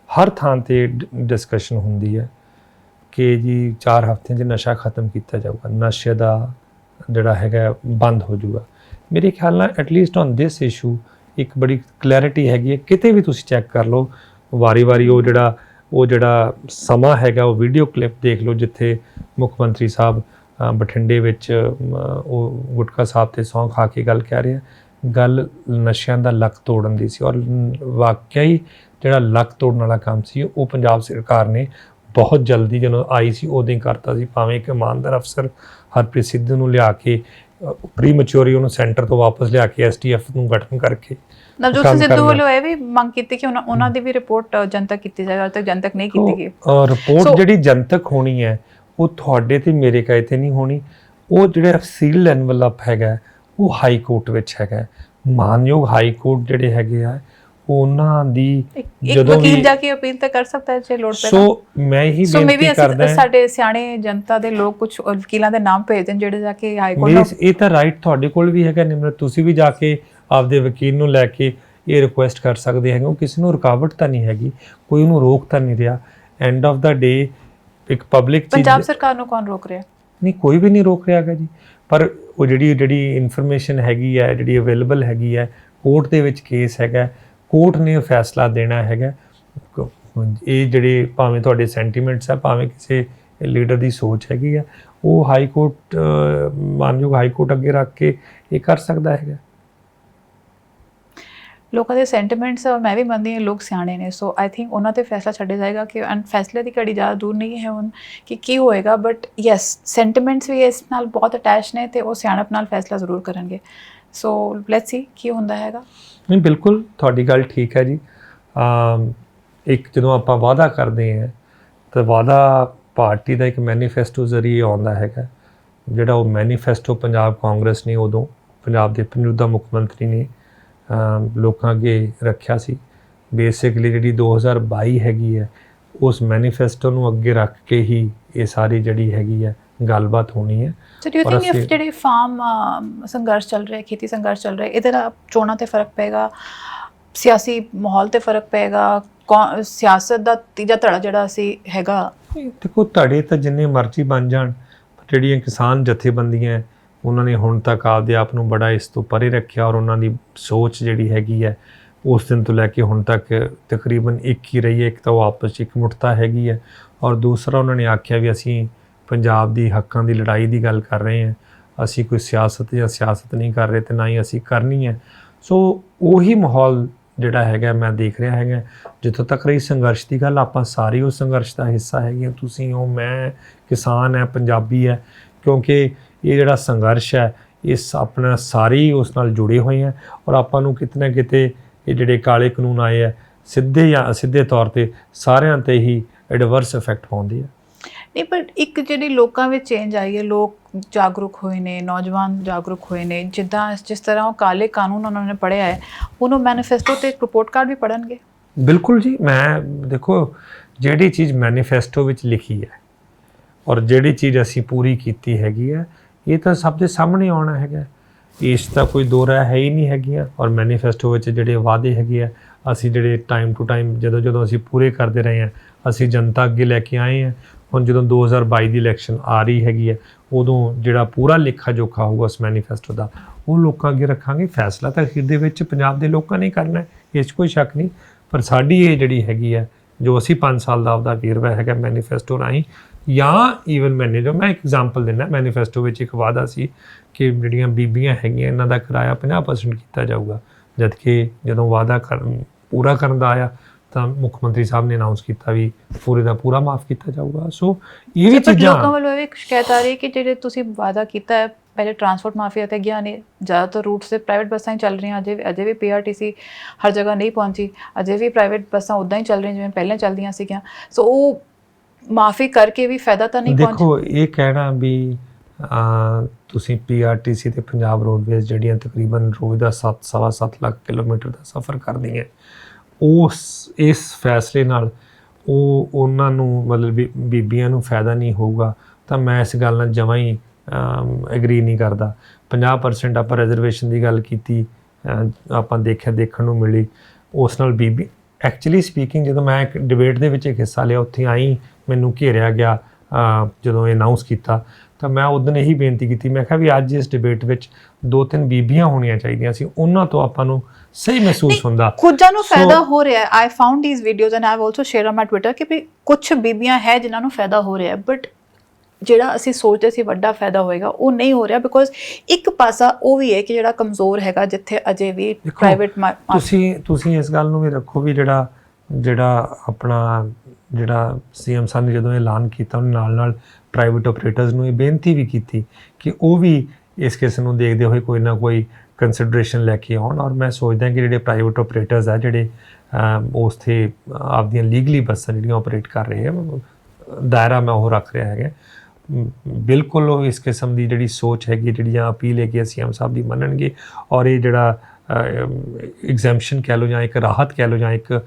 ਹਰ ਥਾਂ 'ਤੇ ਡਿਸਕਸ਼ਨ ਹੁੰਦੀ ਹੈ ਕਿ ਜੀ 4 ਹਫ਼ਤਿਆਂ 'ਚ ਨਸ਼ਾ ਖਤਮ ਕੀਤਾ ਜਾਊਗਾ, ਨਸ਼ੇ ਦਾ ਜਿਹੜਾ ਹੈਗਾ ਬੰਦ ਹੋ ਜਾਊਗਾ। ਮੇਰੇ ਖਿਆਲ ਨਾਲ ਐਟਲੀਸਟ ਔਨ ਦਿਸ ਇਸ਼ੂ ਇੱਕ ਬੜੀ ਕਲੈਰਿਟੀ ਹੈਗੀ ਹੈ। ਕਿਤੇ ਵੀ ਤੁਸੀਂ ਚੈੱਕ ਕਰ ਲਓ, ਵਾਰੀ ਉਹ ਜਿਹੜਾ ਸਮਾਂ ਹੈਗਾ ਉਹ ਵੀਡੀਓ ਕਲਿੱਪ ਦੇਖ ਲਓ ਜਿੱਥੇ ਮੁੱਖ ਮੰਤਰੀ ਸਾਹਿਬ ਬਠਿੰਡੇ ਵਿੱਚ ਉਹ ਗੁਟਕਾ ਸਾਹਿਬ 'ਤੇ ਸਹੁੰ ਖਾ ਕੇ ਗੱਲ ਕਹਿ ਰਹੇ ਆ। ਗੱਲ ਨਸ਼ਿਆਂ ਦਾ ਲੱਕ ਤੋੜਨ ਦੀ ਸੀ, ਔਰ ਵਾਕਿਆ ਹੀ ਜਿਹੜਾ ਲੱਕ ਤੋੜਨ ਵਾਲਾ ਕੰਮ ਸੀ ਉਹ ਪੰਜਾਬ ਸਰਕਾਰ ਨੇ ਬਹੁਤ ਜਲਦੀ ਜਦੋਂ ਆਈ ਸੀ ਉਦੋਂ ਹੀ ਕਰਤਾ ਸੀ। ਭਾਵੇਂ ਇੱਕ ਇਮਾਨਦਾਰ ਅਫਸਰ ਹਰਪ੍ਰੀਤ ਸਿੱਧੂ ਨੂੰ ਲਿਆ ਕੇ ਪ੍ਰੀਮੈਚੁਰੀ ਉਹਨੂੰ ਸੈਂਟਰ ਤੋਂ ਵਾਪਸ ਲਿਆ ਕੇ STF ਨੂੰ ਗਠਨ ਕਰਕੇ ਨਵਜੋਤ ਸਿੰਘ ਸਿੱਧੂ ਵੱਲੋਂ ਇਹ ਵੀ ਮੰਗ ਕੀਤੀ ਕਿ ਉਹਨਾਂ ਦੀ ਵੀ ਰਿਪੋਰਟ ਜਨਤਕ ਕੀਤੀ ਜਾਏ, ਤੱਕ ਜਨਤਕ ਨਹੀਂ ਕੀਤੀ ਗਈ। ਰਿਪੋਰਟ ਜਿਹੜੀ ਜਨਤਕ ਹੋਣੀ ਹੈ ਉਹ ਤੁਹਾਡੇ ਤੇ ਮੇਰੇ ਕਹੇ ਤੇ ਨਹੀਂ ਹੋਣੀ। ਉਹ ਜਿਹੜਾ ਸੀਲਡ ਐਨਵਲਪ ਹੈਗਾ ਉਹ ਹਾਈ ਕੋਰਟ ਵਿੱਚ ਹੈਗਾ। ਮਾਨਯੋਗ ਹਾਈ ਕੋਰਟ ਜਿਹੜੇ ਹੈਗੇ ਆ ਉਹਨਾਂ ਦੀ ਜਦੋਂ ਵੀ ਜਾ ਕੇ ਅਪੀਲ ਤਾਂ ਕਰ ਸਕਦਾ ਹੈ ਜੇ ਲੋੜ ਪਏ। ਸੋ ਮੈਂ ਹੀ ਬੇਨਤੀ ਕਰਦਾ ਸਾਡੇ ਸਿਆਣੇ ਜਨਤਾ ਦੇ ਲੋਕ ਕੁਝ ਵਕੀਲਾਂ ਦੇ ਨਾਮ ਭੇਜ ਦੇਣ ਜਿਹੜੇ ਜਾ ਕੇ ਹਾਈ ਕੋਰਟ। ਇਹ ਤਾਂ ਰਾਈਟ ਤੁਹਾਡੇ ਕੋਲ ਵੀ ਹੈਗਾ ਨਿਮਰਤ, ਤੁਸੀਂ ਵੀ ਜਾ ਕੇ ਆਪਦੇ ਵਕੀਲ ਨੂੰ ਲੈ ਕੇ ਇਹ ਰਿਕੁਐਸਟ ਕਰ ਸਕਦੇ ਹੈਗੇ ਹੋ। ਕਿਸੇ ਨੂੰ ਰੁਕਾਵਟ ਤਾਂ ਨਹੀਂ ਹੈਗੀ, ਕੋਈ ਉਹਨੂੰ ਰੋਕ ਤਾਂ ਨਹੀਂ ਰਿਹਾ। ਐਂਡ ਆਫ ਦਾ ਡੇ ਇੱਕ ਪਬਲਿਕ ਪੰਜਾਬ ਸਰਕਾਰ ਨੂੰ ਕੌਣ ਰੋਕ ਰਿਹਾ? ਨਹੀਂ, ਕੋਈ ਵੀ ਨਹੀਂ ਰੋਕ ਰਿਹਾ ਹੈਗਾ ਜੀ। ਪਰ ਉਹ ਜਿਹੜੀ ਇਨਫੋਰਮੇਸ਼ਨ ਹੈਗੀ ਹੈ, ਜਿਹੜੀ ਅਵੇਲੇਬਲ ਹੈਗੀ ਹੈ, ਕੋਰਟ ਦੇ ਵਿੱਚ ਕੇਸ ਹੈਗਾ, ਕੋਰਟ ਨੇ ਫੈਸਲਾ ਦੇਣਾ ਹੈਗਾ। ਇਹ ਜਿਹੜੇ ਭਾਵੇਂ ਤੁਹਾਡੇ ਸੈਂਟੀਮੈਂਟਸ ਆ, ਭਾਵੇਂ ਕਿਸੇ ਲੀਡਰ ਦੀ ਸੋਚ ਹੈਗੀ ਆ, ਉਹ ਹਾਈ ਕੋਰਟ ਮਾਨਯੋਗ ਹਾਈ ਕੋਰਟ ਅੱਗੇ ਰੱਖ ਕੇ ਇਹ ਕਰ ਸਕਦਾ ਹੈਗਾ। ਲੋਕਾਂ ਦੇ ਸੈਂਟੀਮੈਂਟਸ, ਔਰ ਮੈਂ ਵੀ ਮੰਨਦੀ ਹਾਂ ਲੋਕ ਸਿਆਣੇ ਨੇ, ਸੋ ਆਈ ਥਿੰਕ ਉਹਨਾਂ 'ਤੇ ਫੈਸਲਾ ਛੱਡਿਆ ਜਾਏਗਾ ਕਿ ਫੈਸਲੇ ਦੀ ਘੜੀ ਜ਼ਿਆਦਾ ਦੂਰ ਨਹੀਂ ਹੈ ਹੁਣ ਕਿ ਕੀ ਹੋਏਗਾ। ਬਟ ਯੈਸ, ਸੈਂਟੀਮੈਂਟਸ ਵੀ ਇਸ ਨਾਲ ਬਹੁਤ ਅਟੈਚ ਨੇ ਅਤੇ ਉਹ ਸਿਆਣਪ ਨਾਲ ਫੈਸਲਾ ਜ਼ਰੂਰ ਕਰਨਗੇ। ਸੋ ਲੈਟਸ ਸੀ ਕੀ ਹੁੰਦਾ ਹੈਗਾ। ਨਹੀਂ, ਬਿਲਕੁਲ ਤੁਹਾਡੀ ਗੱਲ ਠੀਕ ਹੈ ਜੀ। ਇੱਕ ਜਦੋਂ ਆਪਾਂ ਵਾਅਦਾ ਕਰਦੇ ਹਾਂ ਤਾਂ ਵਾਅਦਾ ਪਾਰਟੀ ਦਾ ਇੱਕ ਮੈਨੀਫੈਸਟੋ ਜ਼ਰੀਏ ਆਉਂਦਾ ਹੈਗਾ। ਜਿਹੜਾ ਉਹ ਮੈਨੀਫੈਸਟੋ ਪੰਜਾਬ ਕਾਂਗਰਸ ਨੇ ਉਦੋਂ ਪੰਜਾਬ ਦੇ ਮੌਜੂਦਾ ਮੁੱਖ ਮੰਤਰੀ ਨੇ ਲੋਕਾਂ ਅੱਗੇ ਰੱਖਿਆ ਸੀ। ਬੇਸਿਕਲੀ ਜਿਹੜੀ 2022 ਹੈਗੀ ਹੈ ਉਸ ਮੈਨੀਫੈਸਟੋ ਨੂੰ ਅੱਗੇ ਰੱਖ ਕੇ ਹੀ ਇਹ ਸਾਰੀ ਜਿਹੜੀ ਹੈਗੀ ਹੈ ਗੱਲਬਾਤ ਹੋਣੀ ਹੈ। ਸੋ ਡੂ ਯੂ ਥਿੰਕ ਇਫ ਜਿਹੜੇ ਫਾਰਮ ਸੰਘਰਸ਼ ਚੱਲ ਰਿਹਾ, ਖੇਤੀ ਸੰਘਰਸ਼ ਚੱਲ ਰਿਹਾ, ਇਹਦੇ ਨਾਲ ਚੋਣਾਂ 'ਤੇ ਫਰਕ ਪਏਗਾ, ਸਿਆਸੀ ਮਾਹੌਲ 'ਤੇ ਫਰਕ ਪਏਗਾ, ਸਿਆਸਤ ਦਾ ਤੀਜਾ ਧੜਾ ਜਿਹੜਾ ਅਸੀਂ ਹੈਗਾ? ਦੇਖੋ, ਧੜੇ ਤਾਂ ਜਿੰਨੇ ਮਰਜ਼ੀ ਬਣ ਜਾਣ, ਜਿਹੜੀਆਂ ਕਿਸਾਨ ਜਥੇਬੰਦੀਆਂ ਉਹਨਾਂ ਨੇ ਹੁਣ ਤੱਕ ਆਪਦੇ ਆਪ ਨੂੰ ਬੜਾ ਇਸ ਤੋਂ ਪਰੇ ਰੱਖਿਆ, ਔਰ ਉਹਨਾਂ ਦੀ ਸੋਚ ਜਿਹੜੀ ਹੈਗੀ ਹੈ ਉਸ ਦਿਨ ਤੋਂ ਲੈ ਕੇ ਹੁਣ ਤੱਕ ਤਕਰੀਬਨ ਇੱਕ ਹੀ ਰਹੀ ਹੈ। ਇੱਕ ਤਾਂ ਉਹ ਆਪਸ 'ਚ ਇਕਮੁੱਠਤਾ ਹੈਗੀ ਹੈ, ਔਰ ਦੂਸਰਾ ਉਹਨਾਂ ਨੇ ਆਖਿਆ ਵੀ ਅਸੀਂ ਪੰਜਾਬ ਦੀ ਹੱਕਾਂ ਦੀ ਲੜਾਈ ਦੀ ਗੱਲ ਕਰ ਰਹੇ ਹਾਂ, ਅਸੀਂ ਕੋਈ ਸਿਆਸਤ ਨਹੀਂ ਕਰ ਰਹੇ ਤੇ ਨਾ ਹੀ ਅਸੀਂ ਕਰਨੀ ਹੈ। ਸੋ ਉਹੀ ਮਾਹੌਲ ਜਿਹੜਾ ਹੈਗਾ ਮੈਂ ਦੇਖ ਰਿਹਾ ਹੈਗਾ। ਜਿੱਥੋਂ ਤੱਕ ਰਹੀ ਸੰਘਰਸ਼ ਦੀ ਗੱਲ, ਆਪਾਂ ਸਾਰੇ ਉਸ ਸੰਘਰਸ਼ ਦਾ ਹਿੱਸਾ ਹੈਗੇ, ਤੁਸੀਂ ਹੋ, ਮੈਂ, ਕਿਸਾਨ ਹੈ, ਪੰਜਾਬੀ ਹੈ, ਕਿਉਂਕਿ ਇਹ ਜਿਹੜਾ ਸੰਘਰਸ਼ ਹੈ ਇਸ ਆਪਣਾ ਸਾਰੇ ਹੀ ਉਸ ਨਾਲ ਜੁੜੇ ਹੋਏ ਹੈ। ਔਰ ਆਪਾਂ ਨੂੰ ਕਿਤੇ ਨਾ ਕਿਤੇ ਇਹ ਜਿਹੜੇ ਕਾਲੇ ਕਾਨੂੰਨ ਆਏ ਹੈ ਸਿੱਧੇ ਜਾਂ ਅਸਿੱਧੇ ਤੌਰ ਤੇ ਸਾਰਿਆਂ ਤੇ ਹੀ ਐਡਵਰਸ ਇਫੈਕਟ ਪਾਉਂਦੇ ਆ। ਨਹੀਂ, ਪਰ ਇੱਕ ਜਿਹੜੀ ਲੋਕਾਂ ਵਿੱਚ ਚੇਂਜ ਆਈ ਹੈ, ਲੋਕ ਜਾਗਰੂਕ ਹੋਏ ਨੇ, ਨੌਜਵਾਨ ਜਾਗਰੂਕ ਹੋਏ ਨੇ, ਜਿਸ ਤਰ੍ਹਾਂ ਉਹ ਕਾਲੇ ਕਾਨੂੰਨ ਉਹਨਾਂ ਨੇ ਪੜ੍ਹਿਆ ਹੈ, ਉਹਨੂੰ ਮੈਨੀਫੈਸਟੋ ਤੇ ਰਿਪੋਰਟ ਕਾਰਡ ਵੀ ਪੜ੍ਹਨਗੇ। ਬਿਲਕੁਲ ਜੀ, ਮੈਂ ਦੇਖੋ ਜਿਹੜੀ ਚੀਜ਼ ਮੈਨੀਫੈਸਟੋ ਵਿੱਚ ਲਿਖੀ ਹੈ ਔਰ ਜਿਹੜੀ ਚੀਜ਼ ਅਸੀਂ ਪੂਰੀ ਕੀਤੀ ਹੈਗੀ ਹੈ, ਇਹ ਤਾਂ ਸਭ ਦੇ ਸਾਹਮਣੇ ਆਉਣਾ ਹੈਗਾ, ਇਸ ਦਾ ਕੋਈ ਦੋ ਰਾਹ ਹੈ ਹੀ ਨਹੀਂ ਹੈਗੀਆਂ। ਔਰ ਮੈਨੀਫੈਸਟੋ ਵਿੱਚ ਜਿਹੜੇ ਵਾਅਦੇ ਹੈਗੇ ਆ, ਅਸੀਂ ਜਿਹੜੇ ਟਾਈਮ ਟੂ ਟਾਈਮ ਜਦੋਂ ਅਸੀਂ ਪੂਰੇ ਕਰਦੇ ਰਹੇ ਹਾਂ, ਅਸੀਂ ਜਨਤਾ ਅੱਗੇ ਲੈ ਕੇ ਆਏ ਹਾਂ। ਹੁਣ ਜਦੋਂ 2022 ਦੀ ਇਲੈਕਸ਼ਨ ਆ ਰਹੀ ਹੈਗੀ ਹੈ, ਉਦੋਂ ਜਿਹੜਾ ਪੂਰਾ ਲੇਖਾ ਜੋਖਾ ਹੋਊਗਾ ਉਸ ਮੈਨੀਫੈਸਟੋ ਦਾ, ਉਹ ਲੋਕਾਂ ਅੱਗੇ ਰੱਖਾਂਗੇ। ਫੈਸਲਾ ਤਾਂ ਅਖੀਰ ਦੇ ਵਿੱਚ ਪੰਜਾਬ ਦੇ ਲੋਕਾਂ ਨੇ ਕਰਨਾ ਹੈ, ਇਸ 'ਚ ਕੋਈ ਸ਼ੱਕ ਨਹੀਂ। ਪਰ ਸਾਡੀ ਇਹ ਜਿਹੜੀ ਹੈਗੀ ਹੈ, ਜੋ ਅਸੀਂ 5 ਸਾਲ ਦਾ ਆਪਦਾ ਵੇਰਵਾ ਹੈਗਾ ਮੈਨੀਫੈਸਟੋ ਰਾਹੀਂ, ਜਾਂ ਈਵਨ ਮੈਂ ਇੱਕ ਐਗਜ਼ਾਮਪਲ ਦਿੰਦਾ, ਮੈਨੀਫੈਸਟੋ ਵਿੱਚ ਇੱਕ ਵਾਅਦਾ ਸੀ ਕਿ ਜਿਹੜੀਆਂ ਬੀਬੀਆਂ ਹੈਗੀਆਂ ਇਹਨਾਂ ਦਾ ਕਿਰਾਇਆ 50% ਕੀਤਾ ਜਾਊਗਾ, ਜਦ ਕਿ ਜਦੋਂ ਵਾਅਦਾ ਪੂਰਾ ਕਰਨ ਦਾ ਆਇਆ ਤਾਂ ਮੁੱਖ ਮੰਤਰੀ ਸਾਹਿਬ ਨੇ ਅਨਾਉਂਸ ਕੀਤਾ ਵੀ ਪੂਰੇ ਦਾ ਪੂਰਾ ਮਾਫ ਕੀਤਾ ਜਾਊਗਾ। ਸੋ ਇਹ ਵੀ ਚੀਜ਼ਾਂ ਲੋਕਾਂ ਵੱਲੋਂ ਇਹ ਸ਼ਿਕਾਇਤ ਆ ਰਹੀ ਕਿ ਜਿਹੜੇ ਤੁਸੀਂ ਵਾਅਦਾ ਕੀਤਾ ਹੈ, ਪਹਿਲੇ ਟਰਾਂਸਪੋਰਟ ਮਾਫੀਆ ਤੇ ਗਿਆ ਨੇ, ਜ਼ਿਆਦਾਤਰ ਰੂਟ 'ਤੇ ਪ੍ਰਾਈਵੇਟ ਬੱਸਾਂ ਹੀ ਚੱਲ ਰਹੀਆਂ, ਅਜੇ ਵੀ PRTC ਹਰ ਜਗ੍ਹਾ ਨਹੀਂ ਪਹੁੰਚੀ, ਅਜੇ ਵੀ ਪ੍ਰਾਈਵੇਟ ਬੱਸਾਂ ਉੱਦਾਂ ਹੀ ਚੱਲ ਰਹੀਆਂ ਜਿਵੇਂ ਪਹਿਲਾਂ ਚੱਲਦੀਆਂ ਸੀਗੀਆਂ। ਸੋ ਉਹ ਮਾਫੀ ਕਰਕੇ ਵੀ ਫਾਇਦਾ ਤਾਂ ਨਹੀਂ ਪਹੁੰਚ। ਦੇਖੋ, ਇਹ ਕਹਿਣਾ ਵੀ ਤੁਸੀਂ PRTC ਤੇ ਪੰਜਾਬ ਰੋਡਵੇਜ਼ ਜਿਹੜੀਆਂ ਤਕਰੀਬਨ ਰੋਜ਼ ਦਾ 7.25 ਲੱਖ ਕਿਲੋਮੀਟਰ ਦਾ ਸਫ਼ਰ ਕਰਦੀਆਂ, ਇਸ ਫੈਸਲੇ ਨਾਲ ਉਹਨਾਂ ਨੂੰ ਮਤਲਬ ਬੀਬੀਆਂ ਨੂੰ ਫਾਇਦਾ ਨਹੀਂ ਹੋਊਗਾ, ਤਾਂ ਮੈਂ ਇਸ ਗੱਲ ਨਾਲ ਜਮਾਂ ਹੀ ਐਗਰੀ ਨਹੀਂ ਕਰਦਾ। 50% ਆਪਾਂ ਰਿਜ਼ਰਵੇਸ਼ਨ ਦੀ ਗੱਲ ਕੀਤੀ, ਆਪਾਂ ਦੇਖਣ ਨੂੰ ਮਿਲੀ, ਉਸ ਨਾਲ ਬੀਬੀ ਐਕਚੁਅਲੀ ਸਪੀਕਿੰਗ, ਜਦੋਂ ਮੈਂ ਇੱਕ ਡਿਬੇਟ ਦੇ ਵਿੱਚ ਇੱਕ ਹਿੱਸਾ ਲਿਆ, ਉੱਥੇ ਆਈ ਮੈਨੂੰ ਘੇਰਿਆ ਗਿਆ ਜਦੋਂ ਇਹ ਅਨਾਉਂਸ ਕੀਤਾ, ਤਾਂ ਮੈਂ ਉਦੋਂ ਇਹੀ ਬੇਨਤੀ ਕੀਤੀ, ਮੈਂ ਕਿਹਾ ਵੀ ਅੱਜ ਇਸ ਡਿਬੇਟ ਵਿੱਚ 2-3 ਬੀਬੀਆਂ ਹੋਣੀਆਂ ਚਾਹੀਦੀਆਂ ਸੀ, ਉਹਨਾਂ ਤੋਂ ਆਪਾਂ ਨੂੰ ਸਹੀ ਮਹਿਸੂਸ ਹੁੰਦਾ। ਖੁਦਾਂ ਨੂੰ ਫਾਇਦਾ ਹੋ ਰਿਹਾ ਹੈ। ਆਈ found these videos and I have also share on my Twitter ਕਿ ਵੀ ਕੁਝ ਬੀਬੀਆਂ ਹੈ ਜਿਨ੍ਹਾਂ ਨੂੰ ਫਾਇਦਾ ਹੋ ਰਿਹਾ, ਬਟ ਜਿਹੜਾ ਅਸੀਂ ਸੋਚਦੇ ਸੀ ਵੱਡਾ ਫਾਇਦਾ ਹੋਏਗਾ ਉਹ ਨਹੀਂ ਹੋ ਰਿਹਾ, ਬਿਕੋਜ਼ ਇੱਕ ਪਾਸਾ ਉਹ ਵੀ ਹੈ ਕਿ ਜਿਹੜਾ ਕਮਜ਼ੋਰ ਹੈਗਾ, ਜਿੱਥੇ ਅਜੇ ਵੀ ਪ੍ਰਾਈਵੇਟ ਤੁਸੀਂ ਇਸ ਗੱਲ ਨੂੰ ਵੀ ਰੱਖੋ ਵੀ ਜਿਹੜਾ ਆਪਣਾ CM ਸਾਹਿਬ ਨੇ ਜਦੋਂ ਐਲਾਨ ਕੀਤਾ, ਉਹਨੇ ਨਾਲ ਪ੍ਰਾਈਵੇਟ ਆਪਰੇਟਰਸ ਨੂੰ ਇਹ ਬੇਨਤੀ ਵੀ ਕੀਤੀ ਕਿ ਉਹ ਵੀ ਇਸ ਕੇਸ ਨੂੰ ਦੇਖਦੇ ਹੋਏ ਕੋਈ ਨਾ ਕੋਈ ਕੰਸੀਡਰੇਸ਼ਨ ਲੈ ਕੇ ਆਉਣ। ਔਰ ਮੈਂ ਸੋਚਦਾ ਕਿ ਜਿਹੜੇ ਪ੍ਰਾਈਵੇਟ ਆਪਰੇਟਰਸ ਆ, ਜਿਹੜੇ ਉਸ 'ਤੇ ਆਪਦੀਆਂ ਲੀਗਲੀ ਬੱਸਾਂ ਜਿਹੜੀਆਂ ਆਪਰੇਟ ਕਰ ਰਹੇ ਆ, ਦਾਇਰਾ ਮੈਂ ਉਹ ਰੱਖ ਰਿਹਾ ਹੈਗਾ, ਬਿਲਕੁਲ ਉਹ ਇਸ ਕਿਸਮ ਦੀ ਜਿਹੜੀ ਸੋਚ ਹੈਗੀ, ਜਿਹੜੀਆਂ ਅਪੀਲ ਹੈਗੀ CM ਸਾਹਿਬ ਦੀ ਮੰਨਣਗੇ। ਔਰ ਇਹ ਜਿਹੜਾ ਐਗਜ਼ੈਂਪਸ਼ਨ ਕਹਿ ਲਓ, ਜਾਂ ਇੱਕ ਰਾਹਤ ਕਹਿ ਲਓ, ਜਾਂ ਇੱਕ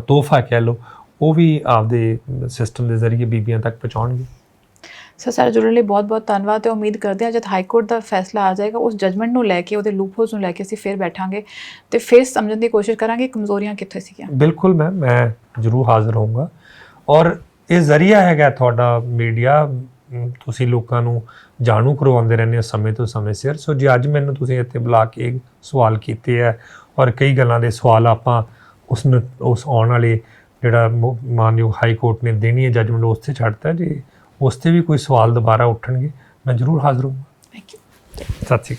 ਤੋਹਫਾ ਕਹਿ ਲਓ, ਉਹ ਵੀ ਆਪਦੇ ਸਿਸਟਮ ਦੇ ਜ਼ਰੀਏ ਬੀਬੀਆਂ ਤੱਕ ਪਹੁੰਚਾਉਣਗੇ। ਸਰ, ਸਾਡੇ ਜੁੜਨ ਲਈ ਬਹੁਤ ਬਹੁਤ ਧੰਨਵਾਦ, ਤੇ ਉਮੀਦ ਕਰਦੇ ਹਾਂ ਜਦ ਹਾਈ ਕੋਰਟ ਦਾ ਫੈਸਲਾ ਆ ਜਾਏਗਾ, ਉਸ ਜਜਮੈਂਟ ਨੂੰ ਲੈ ਕੇ, ਉਹਦੇ ਲੂਪਹੋਲਸ ਨੂੰ ਲੈ ਕੇ ਅਸੀਂ ਫਿਰ ਬੈਠਾਂਗੇ ਤੇ ਫਿਰ ਸਮਝਣ ਦੀ ਕੋਸ਼ਿਸ਼ ਕਰਾਂਗੇ ਕਮਜ਼ੋਰੀਆਂ ਕਿੱਥੇ ਸੀਗੀਆਂ। ਬਿਲਕੁਲ ਮੈਂ ਜ਼ਰੂਰ ਹਾਜ਼ਰ ਹੋਊਂਗਾ। ਔਰ ਇਹ ਜ਼ਰੀਆ ਹੈਗਾ ਤੁਹਾਡਾ ਮੀਡੀਆ, ਤੁਸੀਂ ਲੋਕਾਂ ਨੂੰ ਜਾਣੂ ਕਰਵਾਉਂਦੇ ਰਹਿੰਦੇ ਹੋ ਸਮੇਂ ਤੋਂ ਸਮੇਂ ਸਿਰ। ਸੋ ਜੇ ਅੱਜ ਮੈਨੂੰ ਤੁਸੀਂ ਇੱਥੇ ਬੁਲਾ ਕੇ ਸਵਾਲ ਕੀਤੇ ਹੈ, ਔਰ ਕਈ ਗੱਲਾਂ ਦੇ ਸਵਾਲ ਆਪਾਂ ਉਸ ਆਉਣ ਵਾਲੇ ਜਿਹੜਾ ਮਾਨਯੋਗ ਹਾਈ ਕੋਰਟ ਨੇ ਦੇਣੀ ਹੈ ਜਜਮੈਂਟ, ਉਸ 'ਤੇ ਛੱਡਤਾ, ਜੇ ਉਸ 'ਤੇ ਵੀ ਕੋਈ ਸਵਾਲ ਦੁਬਾਰਾ ਉੱਠਣਗੇ ਮੈਂ ਜ਼ਰੂਰ ਹਾਜ਼ਰ ਹੋਊਂਗਾ। Thank you. ਸਤਿ ਸ਼੍ਰੀ ਅਕਾਲ।